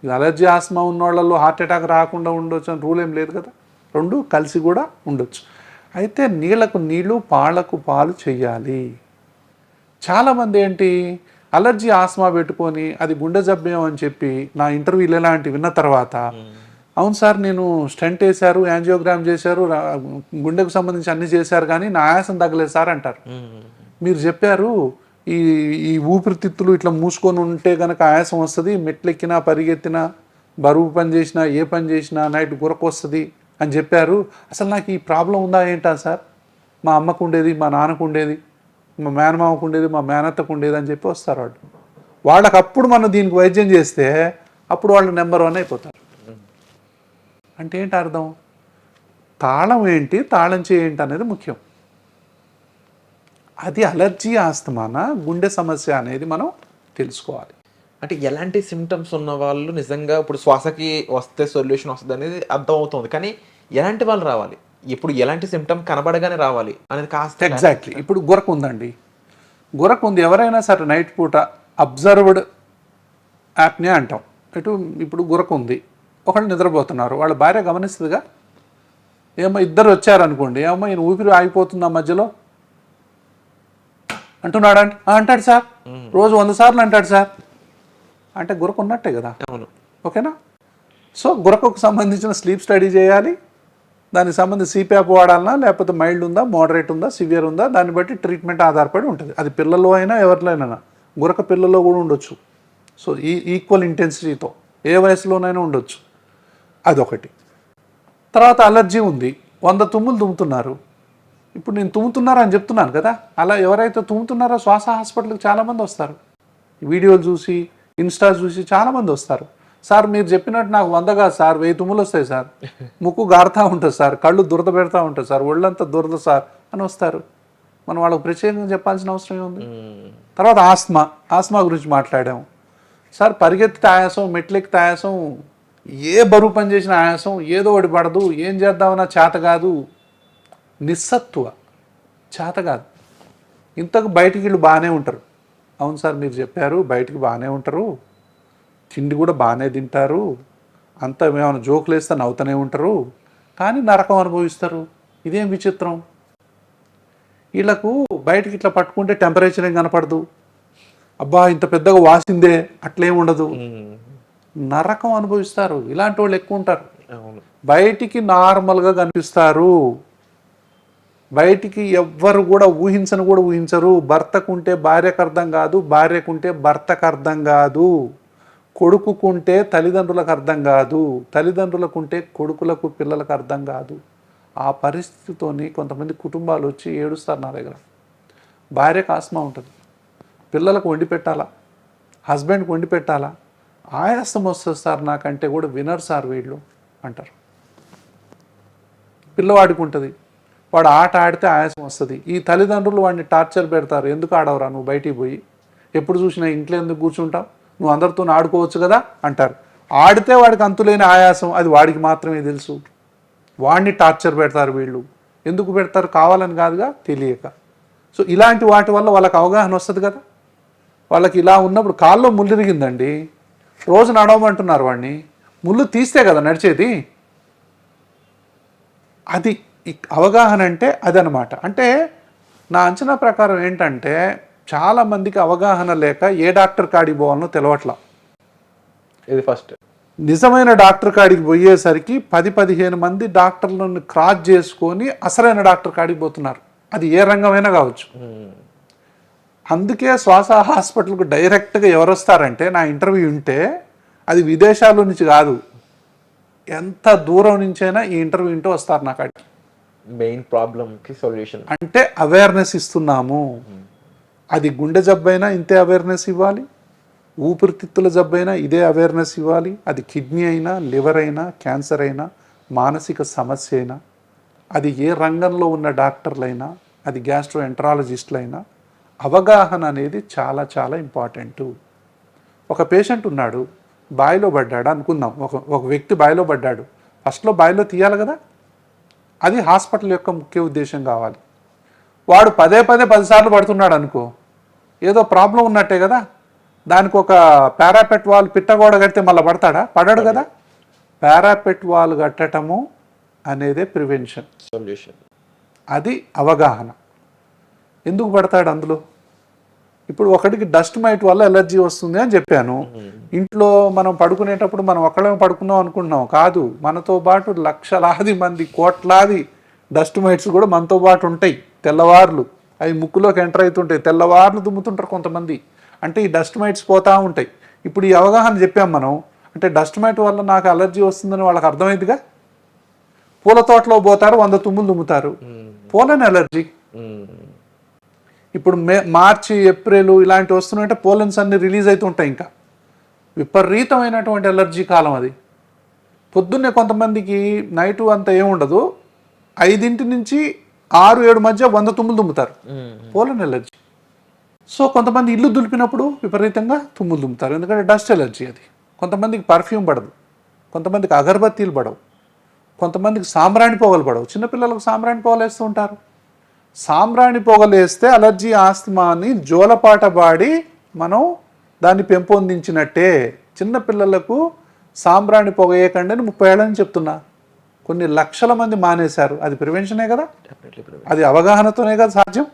ఇది అలర్జీ ఆస్మా ఉన్న వాళ్ళలో హార్ట్ అటాక్ రాకుండా ఉండొచ్చు అని రూల్ ఏం లేదు కదా, రెండు కలిసి కూడా ఉండొచ్చు. అయితే నీళ్లకు నీళ్లు, పాలకు పాలు చెయ్యాలి. చాలామంది ఏంటి అలర్జీ ఆస్మా పెట్టుకొని అది గుండె జబ్బేమో అని చెప్పి నా ఇంటర్వ్యూలు ఇలాంటివి విన్న తర్వాత, అవును సార్ నేను స్టెంట్ వేశారు, యాంజియోగ్రామ్ చేశారు, గుండెకు సంబంధించి అన్ని చేశారు కానీ నా ఆయాసం తగ్గలేదు సార్ అంటారు. మీరు చెప్పారు ఈ ఈ ఊపిరితిత్తులు ఇట్లా మూసుకొని ఉంటే కనుక ఆయాసం వస్తుంది, మెట్లెక్కినా పరిగెత్తినా బరువు పని చేసినా ఏ పని చేసినా నైట్ గురకు వస్తుంది అని చెప్పారు. అసలు నాకు ఈ ప్రాబ్లం ఉందా ఏంటా సార్, మా అమ్మకు ఉండేది, మా నాన్నకు ఉండేది, మా మేనమామకు ఉండేది, మా మేనత్తకు ఉండేది అని చెప్పి వస్తారు వాళ్ళు. వాళ్ళకి అప్పుడు మనం దీనికి వైద్యం చేస్తే అప్పుడు వాళ్ళు నెంబర్ 1 అయిపోతారు. అంటే ఏంటి అర్థం, తాళం ఏంటి, తాళం చేయంటి అనేది ముఖ్యం. అది అలర్జీ ఆస్తమాన గుండె సమస్య అనేది మనం తెలుసుకోవాలి. అంటే ఎలాంటి సిమ్టమ్స్ ఉన్న వాళ్ళు నిజంగా ఇప్పుడు శ్వాసకి వస్తే సొల్యూషన్ వస్తుంది అనేది అర్థం అవుతుంది, కానీ ఎలాంటి వాళ్ళు రావాలి, ఇప్పుడు ఎలాంటి సిమ్టమ్ కనబడగానే రావాలి అనేది కాస్త ఎగ్జాక్ట్లీ. ఇప్పుడు గురకు ఉందండి, గురకు ఉంది, ఎవరైనా సరే నైట్ పూట అబ్జర్వ్డ్ యాప్నియా అంటాం. ఇప్పుడు గురకు ఉంది, ఒకళ్ళు నిద్రపోతున్నారు, వాళ్ళ భార్య గమనిస్తుందిగా, ఏమో ఇద్దరు వచ్చారనుకోండి, ఏమో ఈయన ఊపిరి ఆగిపోతుంది ఆ మధ్యలో అంటున్నాడు అంటే అంటాడు సార్, రోజు 100 సార్లు అంటాడు సార్ అంటే గురకు ఉన్నట్టే కదా. అవును, ఓకేనా. సో గురకకు సంబంధించిన స్లీప్ స్టడీ చేయాలి, దానికి సంబంధించి సిప్యాప్ వాడాలన్నా, లేకపోతే మైల్డ్ ఉందా, మోడరేట్ ఉందా, సివియర్ ఉందా, దాన్ని బట్టి ట్రీట్మెంట్ ఆధారపడి ఉంటుంది. అది పిల్లల్లో అయినా ఎవరిలో అయినా, గురక పిల్లల్లో కూడా ఉండొచ్చు. సో ఈక్వల్ ఇంటెన్సిటీతో ఏ వయసులోనైనా ఉండొచ్చు, అదొకటి. తర్వాత అలర్జీ ఉంది, 100 తుమ్ములు తుమ్ముతున్నారు, ఇప్పుడు నేను తుమ్ముతున్నారా అని చెప్తున్నాను కదా, అలా ఎవరైతే తుమ్ముతున్నారో శ్వాస హాస్పిటల్కి చాలామంది వస్తారు, వీడియోలు చూసి ఇన్స్టా చూసి చాలామంది వస్తారు. సార్ మీరు చెప్పినట్టు నాకు 100 కాదు సార్, 1000 తుమ్ములు వస్తాయి సార్, ముక్కు గారుతూ ఉంటుంది సార్, కళ్ళు దురద పెడతా ఉంటుంది సార్, ఒళ్ళంతా దురద సార్ అని వస్తారు. మనం వాళ్ళకి ప్రత్యేకంగా చెప్పాల్సిన అవసరం ఏముంది. తర్వాత ఆస్మా గురించి మాట్లాడాము. సార్ పరిగెత్తితే ఆయాసం, మెట్లెక్కితే ఆయాసం, ఏ బరువు పని చేసిన ఆయాసం, ఏదో ఒకటి పడదు, ఏం చేద్దామన్నా చేత కాదు, నిస్సత్వ, చేత కాదు. ఇంతకు బయటికి వీళ్ళు బాగానే ఉంటారు. అవును సార్ మీరు చెప్పారు, బయటికి బాగానే ఉంటారు, తిండి కూడా బాగానే తింటారు, అంతా ఏమైనా జోకులు వేస్తే నవ్వుతూనే ఉంటారు, కానీ నరకం అనుభవిస్తారు. ఇదేం విచిత్రం. వీళ్ళకు బయటికి ఇట్లా పట్టుకుంటే టెంపరేచర్ ఏం కనపడదు, అబ్బా ఇంత పెద్దగా వాసిందే అట్లేం ఉండదు, నరకం అనుభవిస్తారు. ఇలాంటి వాళ్ళు ఎక్కువ ఉంటారు. బయటికి నార్మల్గా కనిపిస్తారు, బయటికి ఎవ్వరు కూడా ఊహించరు. భర్తకుంటే భార్యకు అర్థం కాదు, భార్యకుంటే భర్తకు అర్థం కాదు, కొడుకుకుంటే తల్లిదండ్రులకు అర్థం కాదు, తల్లిదండ్రులకుంటే కొడుకులకు పిల్లలకు అర్థం కాదు. ఆ పరిస్థితితోని కొంతమంది కుటుంబాలు వచ్చి ఏడుస్తారు నా దగ్గర. భార్యకు ఆస్మా ఉంటుంది, పిల్లలకు వండి పెట్టాలా, హస్బెండ్కి వండి పెట్టాలా, ఆయాసం వస్తుంది సార్ నాకంటే కూడా వినరు సార్ వీళ్ళు అంటారు. పిల్లవాడికి ఉంటుంది, వాడు ఆట ఆడితే ఆయాసం వస్తుంది, ఈ తల్లిదండ్రులు వాడిని టార్చర్ పెడతారు, ఎందుకు ఆడవరా నువ్వు బయటికి పోయి, ఎప్పుడు చూసినా ఇంట్లో ఎందుకు కూర్చుంటావు, నువ్వు అందరితో ఆడుకోవచ్చు కదా అంటారు. ఆడితే వాడికి అంతులేని ఆయాసం, అది వాడికి మాత్రమే తెలుసు, వాడిని టార్చర్ పెడతారు వీళ్ళు. ఎందుకు పెడతారు, కావాలని కాదుగా, తెలియక. సో ఇలాంటి వాటి వల్ల వాళ్ళకి అవగాహన వస్తుంది కదా. వాళ్ళకి ఇలా ఉన్నప్పుడు కాల్లో ముళ్ళు ఇరిగిందండి, రోజు నడవమంటున్నారు వాడిని, ముళ్ళు తీస్తే కదా నడిచేది. అది అవగాహన అంటే అదనమాట. అంటే నా అంచనా ప్రకారం ఏంటంటే చాలామందికి అవగాహన లేక ఏ డాక్టర్ కాడికి పోవాలనో తెలవట్లా. ఇది ఫస్ట్. నిజమైన డాక్టర్ కాడికి పోయేసరికి 10-15 మంది డాక్టర్లను క్రాస్ చేసుకొని అసలైన డాక్టర్ కాడికి పోతున్నారు. అది ఏ రంగమైనా కావచ్చు. అందుకే శ్వాస హాస్పిటల్కు డైరెక్ట్గా ఎవరు వస్తారంటే, నా ఇంటర్వ్యూ ఉంటే అది విదేశాల నుంచి కాదు, ఎంత దూరం నుంచైనా ఈ ఇంటర్వ్యూ వింటూ వస్తారు నా కాడికి. మెయిన్ ప్రాబ్లంకి సొల్యూషన్. అంటే అవేర్నెస్ ఇస్తున్నాము. అది గుండె జబ్బైనా ఇంతే అవేర్నెస్ ఇవ్వాలి, ఊపిరితిత్తుల జబ్బైనా ఇదే అవేర్నెస్ ఇవ్వాలి, అది కిడ్నీ అయినా, లివర్ అయినా, క్యాన్సర్ అయినా, మానసిక సమస్య అయినా, అది ఏ రంగంలో ఉన్న డాక్టర్లైనా, అది గ్యాస్ట్రో ఎంట్రాలజిస్టులైనా అవగాహన అనేది చాలా చాలా ఇంపార్టెంటు. ఒక పేషెంట్ ఉన్నాడు, బావిలో పడ్డాడు అనుకుందాం. ఒక వ్యక్తి బావిలో పడ్డాడు, ఫస్ట్లో బావిలో తీయాలి కదా, అది హాస్పిటల్ యొక్క ముఖ్య ఉద్దేశం కావాలి. వాడు 10 సార్లు పడుతున్నాడు అనుకో, ఏదో ప్రాబ్లం ఉన్నట్టే కదా. దానికి ఒక పారాపెట్ వాల్ పిట్టగోడ కడితే మళ్ళీ పడతాడా? పడాడు కదా. పారాపెట్ వాల్ కట్టడము అనేదే ప్రివెన్షన్, సొల్యూషన్. అది అవగాహన. ఎందుకు పడతాడు అందులో? ఇప్పుడు ఒకటికి డస్ట్ మైట్ వల్ల ఎలర్జీ వస్తుంది అని చెప్పాను. ఇంట్లో మనం పడుకునేటప్పుడు మనం ఒక్కడమే పడుకున్నాం అనుకుంటున్నాం, కాదు. మనతో పాటు లక్షలాది మంది, కోట్లాది డస్ట్ మైట్స్ కూడా మనతో పాటు ఉంటాయి. తెల్లవార్లు అవి ముక్కులోకి ఎంటర్ అవుతుంటాయి, తెల్లవార్లు దుమ్ముతుంటారు కొంతమంది. అంటే ఈ డస్ట్ మైట్స్ పోతూ ఉంటాయి. ఇప్పుడు ఈ అవగాహన చెప్పాం మనం, అంటే డస్ట్ మైట్ వల్ల నాకు అలర్జీ వస్తుందని వాళ్ళకి అర్థమైందిగా. పూల తోటలో పోతారు, 100 తుమ్ములు దుమ్ముతారు, పోలన్ ఎలర్జీ. ఇప్పుడు మార్చి, ఏప్రిల్ ఇలాంటివి వస్తున్నాయంటే పోలన్స్ అన్ని రిలీజ్ అవుతుంటాయి. ఇంకా విపరీతమైనటువంటి ఎలర్జీ కాలం అది. పొద్దున్నే కొంతమందికి నైటు అంత ఏముండదు, 5 నుంచి 6-7 మధ్య 100 తుమ్ములు దుమ్ముతారు, పోలన్ ఎలర్జీ. సో కొంతమంది ఇల్లు దులిపినప్పుడు విపరీతంగా తుమ్ములు దుమ్ముతారు, ఎందుకంటే డస్ట్ ఎలర్జీ అది. కొంతమందికి పర్ఫ్యూమ్ పడదు, కొంతమందికి అగరబత్తీలు పడవు, కొంతమందికి సాంబ్రాణి పొగలు పడవు. చిన్నపిల్లలకు సాంబ్రాణి పొగలు వేస్తూ ఉంటారు. సాంబ్రాణి పొగలు వేస్తే అలర్జీ, ఆస్తమాని జోలపాట పాడి మనం దాన్ని పెంపొందించినట్టే. చిన్నపిల్లలకు సాంబ్రాణి పొగ వేయకండి అని 30 ఏళ్ళ నుంచి చెప్తున్నా. కొన్ని లక్షల మంది మానేశారు. అది ప్రివెన్షనే కదా, అది అవగాహనతోనే కదా సాధ్యం.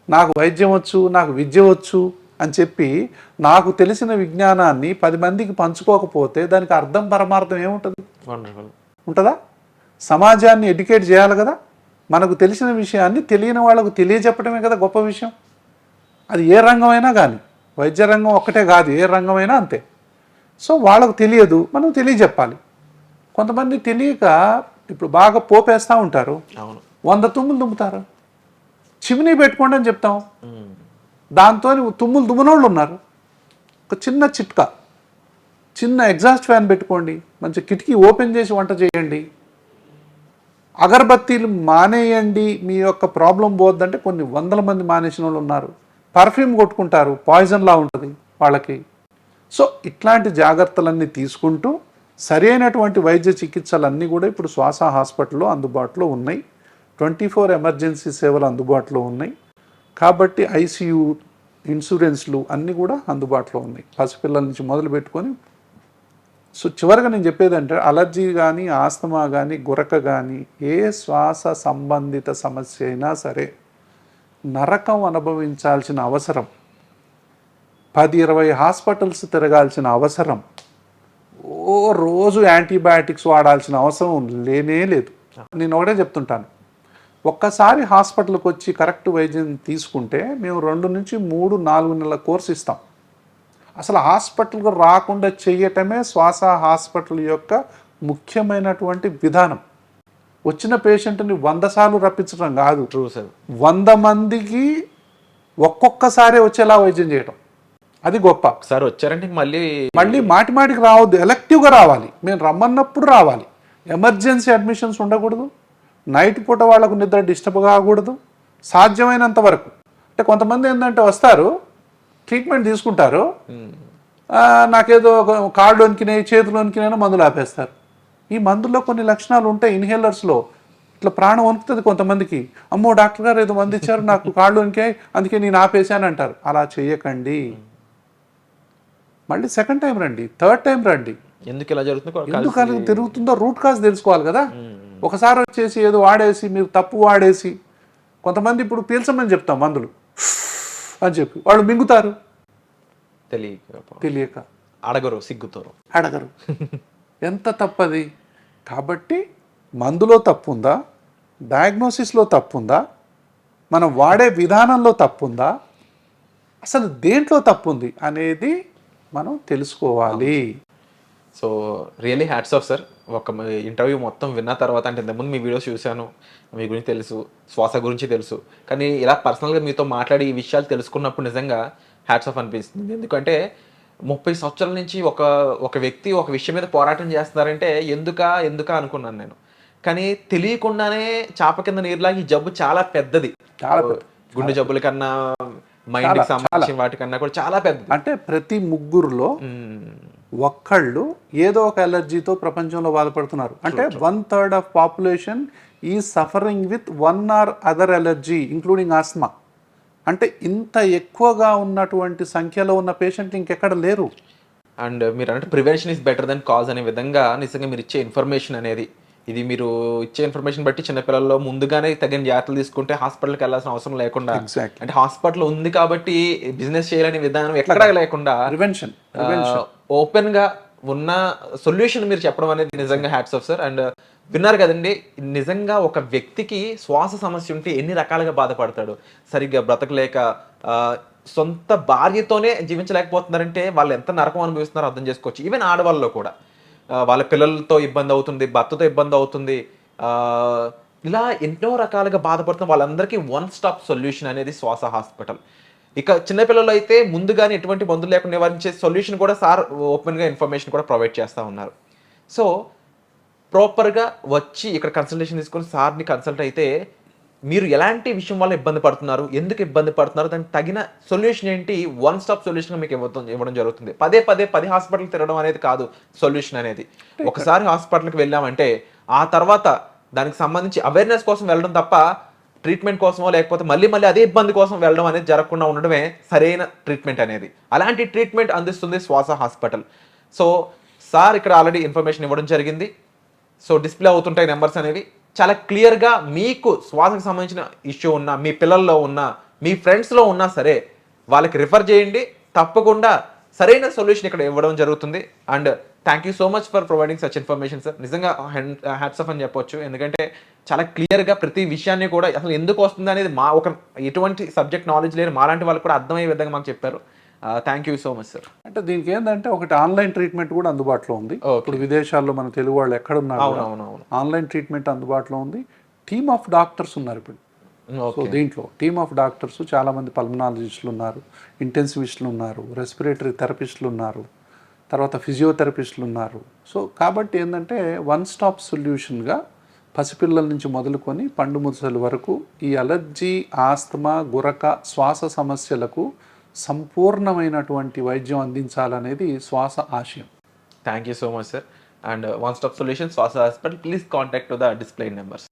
నాకు వైద్యం వచ్చు, నాకు విద్య వచ్చు అని చెప్పి నాకు తెలిసిన విజ్ఞానాన్ని 10 మందికి పంచుకోకపోతే దానికి అర్థం పరమార్థం ఏముంటుంది? ఉంటుందా? సమాజాన్ని ఎడ్యుకేట్ చేయాలి కదా. మనకు తెలిసిన విషయాన్ని తెలియని వాళ్ళకు తెలియజెప్పడమే కదా గొప్ప విషయం. అది ఏ రంగమైనా కానీ, వైద్య రంగం ఒక్కటే కాదు, ఏ రంగమైనా అంతే. సో వాళ్ళకు తెలియదు, మనం తెలియజెప్పాలి. కొంతమంది తెలియక ఇప్పుడు బాగా పోపేస్తూ ఉంటారు, 100 తుమ్ములు దుమ్ముతారు. చిమ్నీ పెట్టుకోండి అని చెప్తాం, దాంతో తుమ్ములు దుమ్మునోళ్ళు ఉన్నారు. ఒక చిన్న చిట్కా, చిన్న ఎగ్జాస్ట్ ఫ్యాన్ పెట్టుకోండి, మంచి కిటికీ ఓపెన్ చేసి వంట చేయండి, అగరబత్తీలు మానేయండి, మీ యొక్క ప్రాబ్లం పోద్దంటే కొన్ని 100 మంది మానేసిన వాళ్ళు ఉన్నారు. పర్ఫ్యూమ్ కొట్టుకుంటారు, పాయిజన్లా ఉంటుంది వాళ్ళకి. సో ఇట్లాంటి జాగ్రత్తలన్నీ తీసుకుంటూ సరైనటువంటి వైద్య చికిత్సలన్నీ కూడా ఇప్పుడు శ్వాస హాస్పిటల్లో అందుబాటులో ఉన్నాయి. 24 ఎమర్జెన్సీ సేవలు అందుబాటులో ఉన్నాయి. కాబట్టి ఐసీయూ, ఇన్సూరెన్స్లు అన్నీ కూడా అందుబాటులో ఉన్నాయి, పసిపిల్లల నుంచి మొదలు పెట్టుకొని. సో చివరిగా నేను చెప్పేది అంటే, అలర్జీ కానీ, ఆస్తమా కానీ, గురక కానీ, ఏ శ్వాస సంబంధిత సమస్య అయినా సరే నరకం అనుభవించాల్సిన అవసరం, 10-20 హాస్పిటల్స్ తిరగాల్సిన అవసరం, రోజు యాంటీబయాటిక్స్ వాడాల్సిన అవసరం లేనే లేదు. నేను ఒకటే చెప్తుంటాను, ఒక్కసారి హాస్పిటల్కి వచ్చి కరెక్ట్ వైద్యం తీసుకుంటే మేము 2 నుంచి 3-4 నెలల కోర్సు ఇస్తాం. అసలు హాస్పిటల్కి రాకుండా చేయటమే శ్వాస హాస్పిటల్ యొక్క ముఖ్యమైనటువంటి విధానం. వచ్చిన పేషెంట్ని 100 సార్లు రప్పించడం కాదు, 100 మందికి ఒక్కొక్కసారి వచ్చేలా వైద్యం చేయటం, అది గొప్ప. సార్ వచ్చారంటే మళ్ళీ మాటికి రావద్దు, ఎలెక్టివ్గా రావాలి. మేము రమ్మన్నప్పుడు రావాలి. ఎమర్జెన్సీ అడ్మిషన్స్ ఉండకూడదు, నైట్ పూట వాళ్ళకు నిద్ర డిస్టర్బ్ కాకూడదు, సాధ్యమైనంత వరకు. అంటే కొంతమంది ఏంటంటే వస్తారు, ట్రీట్మెంట్ తీసుకుంటారు, నాకేదో కాళ్ళు వణికినాయి, చేతులు వణికినాయని మందులు ఆపేస్తారు. ఈ మందుల్లో కొన్ని లక్షణాలు ఉంటాయి. ఇన్హేలర్స్లో ఇట్లా ప్రాణం వణుకుతుంది కొంతమందికి. అమ్మో డాక్టర్ గారు ఏదో మందు ఇచ్చారు, నాకు కాళ్ళు వణికాయి, అందుకే నేను ఆపేశాను అంటారు. అలా చేయకండి. మళ్ళీ సెకండ్ టైం రండి, థర్డ్ టైం రండి. ఎందుకు ఇలా జరుగుతుందో, ఎందుకు అలా తిరుగుతుందో రూట్ కాజ్ తెలుసుకోవాలి కదా. ఒకసారి వచ్చేసి ఏదో వాడేసి, మీరు తప్పు వాడేసి, కొంతమంది ఇప్పుడు పీల్చమని చెప్తాం మందులు అని చెప్పి వాళ్ళు మింగుతారు, తెలియక అడగరు, సిగ్గుతో అడగరు. ఎంత తప్పది. కాబట్టి మందులో తప్పు ఉందా, డయాగ్నోసిస్లో తప్పు ఉందా, మనం వాడే విధానంలో తప్పు ఉందా, అసలు దేంట్లో తప్పు ఉంది అనేది మనం తెలుసుకోవాలి. So really hats off sir. ఒక ఇంటర్వ్యూ మొత్తం విన్న తర్వాత, అంటే ఇంతకుముందు మీ వీడియోస్ చూశాను, మీ గురించి తెలుసు, శ్వాస గురించి తెలుసు, కానీ ఇలా పర్సనల్గా మీతో మాట్లాడి ఈ విషయాలు తెలుసుకున్నప్పుడు నిజంగా హ్యాట్స్ ఆఫ్ అనిపిస్తుంది. ఎందుకంటే 30 సంవత్సరాల నుంచి ఒక ఒక వ్యక్తి ఒక విషయం మీద పోరాటం చేస్తున్నారంటే ఎందుకా అనుకున్నాను నేను. కానీ తెలియకుండానే చాప కింద నీరులాగా ఈ జబ్బు చాలా పెద్దది. చాలా పెద్ద. గుండె జబ్బుల కన్నా, మైండ్కి సంబంధించిన వాటికన్నా కూడా చాలా పెద్దది. అంటే ప్రతి ముగ్గురులో ఒక్కళ్ళు ఏదో ఒక ఎలర్జీతో ప్రపంచంలో బాధపడుతున్నారు. అంటే 1/3 ఆఫ్ పాపులేషన్ ఈ suffering with one or other allergy including asthma. అంటే ఇంత ఎక్కువగా ఉన్నటువంటి సంఖ్యలో ఉన్న పేషెంట్లు ఇంకెక్కడ లేరు. అండ్ మీరు అంటే prevention is better than cause అనే విధంగా నిజంగా మీరు ఇచ్చే ఇన్ఫర్మేషన్ అనేది, ఇది మీరు ఇచ్చే ఇన్ఫర్మేషన్ బట్టి చిన్నపిల్లల్లో ముందుగానే తగిన జాగ్రత్తలు తీసుకుంటే హాస్పిటల్కి వెళ్ళాల్సిన అవసరం లేకుండా, అంటే హాస్పిటల్ ఉంది కాబట్టి బిజినెస్ చేయాలనే విధానం ఎక్కడా లేకుండా ప్రివెన్షన్ ఓపెన్ గా ఉన్న సొల్యూషన్ మీరు చెప్పడం అనేది నిజంగా హ్యాట్స్ ఆఫ్ సార్. అండ్ విన్నారు కదండి, నిజంగా ఒక వ్యక్తికి శ్వాస సమస్య ఉంటే ఎన్ని రకాలుగా బాధపడతాడు. సరిగ్గా బ్రతకలేక సొంత భార్యతోనే జీవించలేకపోతున్నారంటే వాళ్ళు ఎంత నరకం అనుభవిస్తున్నారో అర్థం చేసుకోవచ్చు. ఈవెన్ ఆడవాళ్ళలో కూడా వాళ్ళ పిల్లలతో ఇబ్బంది అవుతుంది, భర్తతో ఇబ్బంది అవుతుంది, ఇలా ఎన్నో రకాలుగా బాధపడుతున్న వాళ్ళందరికీ వన్ స్టాప్ సొల్యూషన్ అనేది శ్వాస హాస్పిటల్. ఇక చిన్నపిల్లలు అయితే ముందుగానే ఎటువంటి మందులు లేకుండా నివారించే సొల్యూషన్ కూడా సార్ ఓపెన్గా ఇన్ఫర్మేషన్ కూడా ప్రొవైడ్ చేస్తూ ఉన్నారు. సో ప్రాపర్గా వచ్చి ఇక్కడ కన్సల్టేషన్ తీసుకొని సార్ని కన్సల్ట్ అయితే మీరు ఎలాంటి విషయం వల్ల ఇబ్బంది పడుతున్నారు, ఎందుకు ఇబ్బంది పడుతున్నారు, దానికి తగిన సొల్యూషన్ ఏంటి, వన్ స్టాప్ సొల్యూషన్గా మీకు ఇవ్వడం జరుగుతుంది. పదే 10 హాస్పిటల్ తిరగడం అనేది కాదు సొల్యూషన్ అనేది. ఒకసారి హాస్పిటల్కి వెళ్ళామంటే ఆ తర్వాత దానికి సంబంధించి అవేర్నెస్ కోసం వెళ్ళడం తప్ప ట్రీట్మెంట్ కోసమో లేకపోతే మళ్ళీ అదే ఇబ్బంది కోసం వెళ్ళడం అనేది జరగకుండా ఉండడమే సరైన ట్రీట్మెంట్ అనేది. అలాంటి ట్రీట్మెంట్ అందిస్తుంది శ్వాస హాస్పిటల్. సో సార్ ఇక్కడ ఆల్రెడీ ఇన్ఫర్మేషన్ ఇవ్వడం జరిగింది. సో డిస్ప్లే అవుతుంటాయి నెంబర్స్ అనేవి. చాలా క్లియర్గా మీకు శ్వాసకు సంబంధించిన ఇష్యూ ఉన్నా, మీ పిల్లల్లో ఉన్నా, మీ ఫ్రెండ్స్లో ఉన్నా సరే వాళ్ళకి రిఫర్ చేయండి. తప్పకుండా సరైన సొల్యూషన్ ఇక్కడ ఇవ్వడం జరుగుతుంది. And thank you so much for providing such information sir. నిజంగా హ్యాట్స్ ఆఫ్ అని చెప్పొచ్చు. ఎందుకంటే చాలా క్లియర్గా ప్రతి విషయాన్ని కూడా అసలు ఎందుకు వస్తుంది అనేది ఒక ఎటువంటి సబ్జెక్ట్ నాలెడ్జ్ లేని మాలాంటి వాళ్ళకి కూడా అర్థమయ్యే విధంగా మాకు చెప్పారు. Thank you so much sir. అంటే దీనికి ఏంటంటే ఒకటి ఆన్లైన్ ట్రీట్మెంట్ కూడా అందుబాటులో ఉంది. ఇప్పుడు విదేశాల్లో మన తెలుగు వాళ్ళు ఎక్కడున్నారు ఆన్లైన్ ట్రీట్మెంట్ అందుబాటులో ఉంది. టీమ్ ఆఫ్ డాక్టర్స్ ఉన్నారు ఇప్పుడు. సో దీంట్లో టీమ్ ఆఫ్ డాక్టర్స్ చాలామంది పల్మనాలజిస్టులు ఉన్నారు, ఇంటెన్సివిస్టులు ఉన్నారు, రెస్పిరేటరీ థెరపిస్టులు ఉన్నారు, తర్వాత ఫిజియోథెరపిస్టులు ఉన్నారు. సో కాబట్టి ఏంటంటే వన్ స్టాప్ సొల్యూషన్గా పసిపిల్లల నుంచి మొదలుకొని పండు ముసలి వరకు ఈ అలర్జీ, ఆస్తమా, గురక, శ్వాస సమస్యలకు సంపూర్ణమైనటువంటి వైద్యం అందించాలనేది శ్వాస ఆశయం. Thank you so much sir. And one stop solution Swasa hospital, please contact to the display numbers.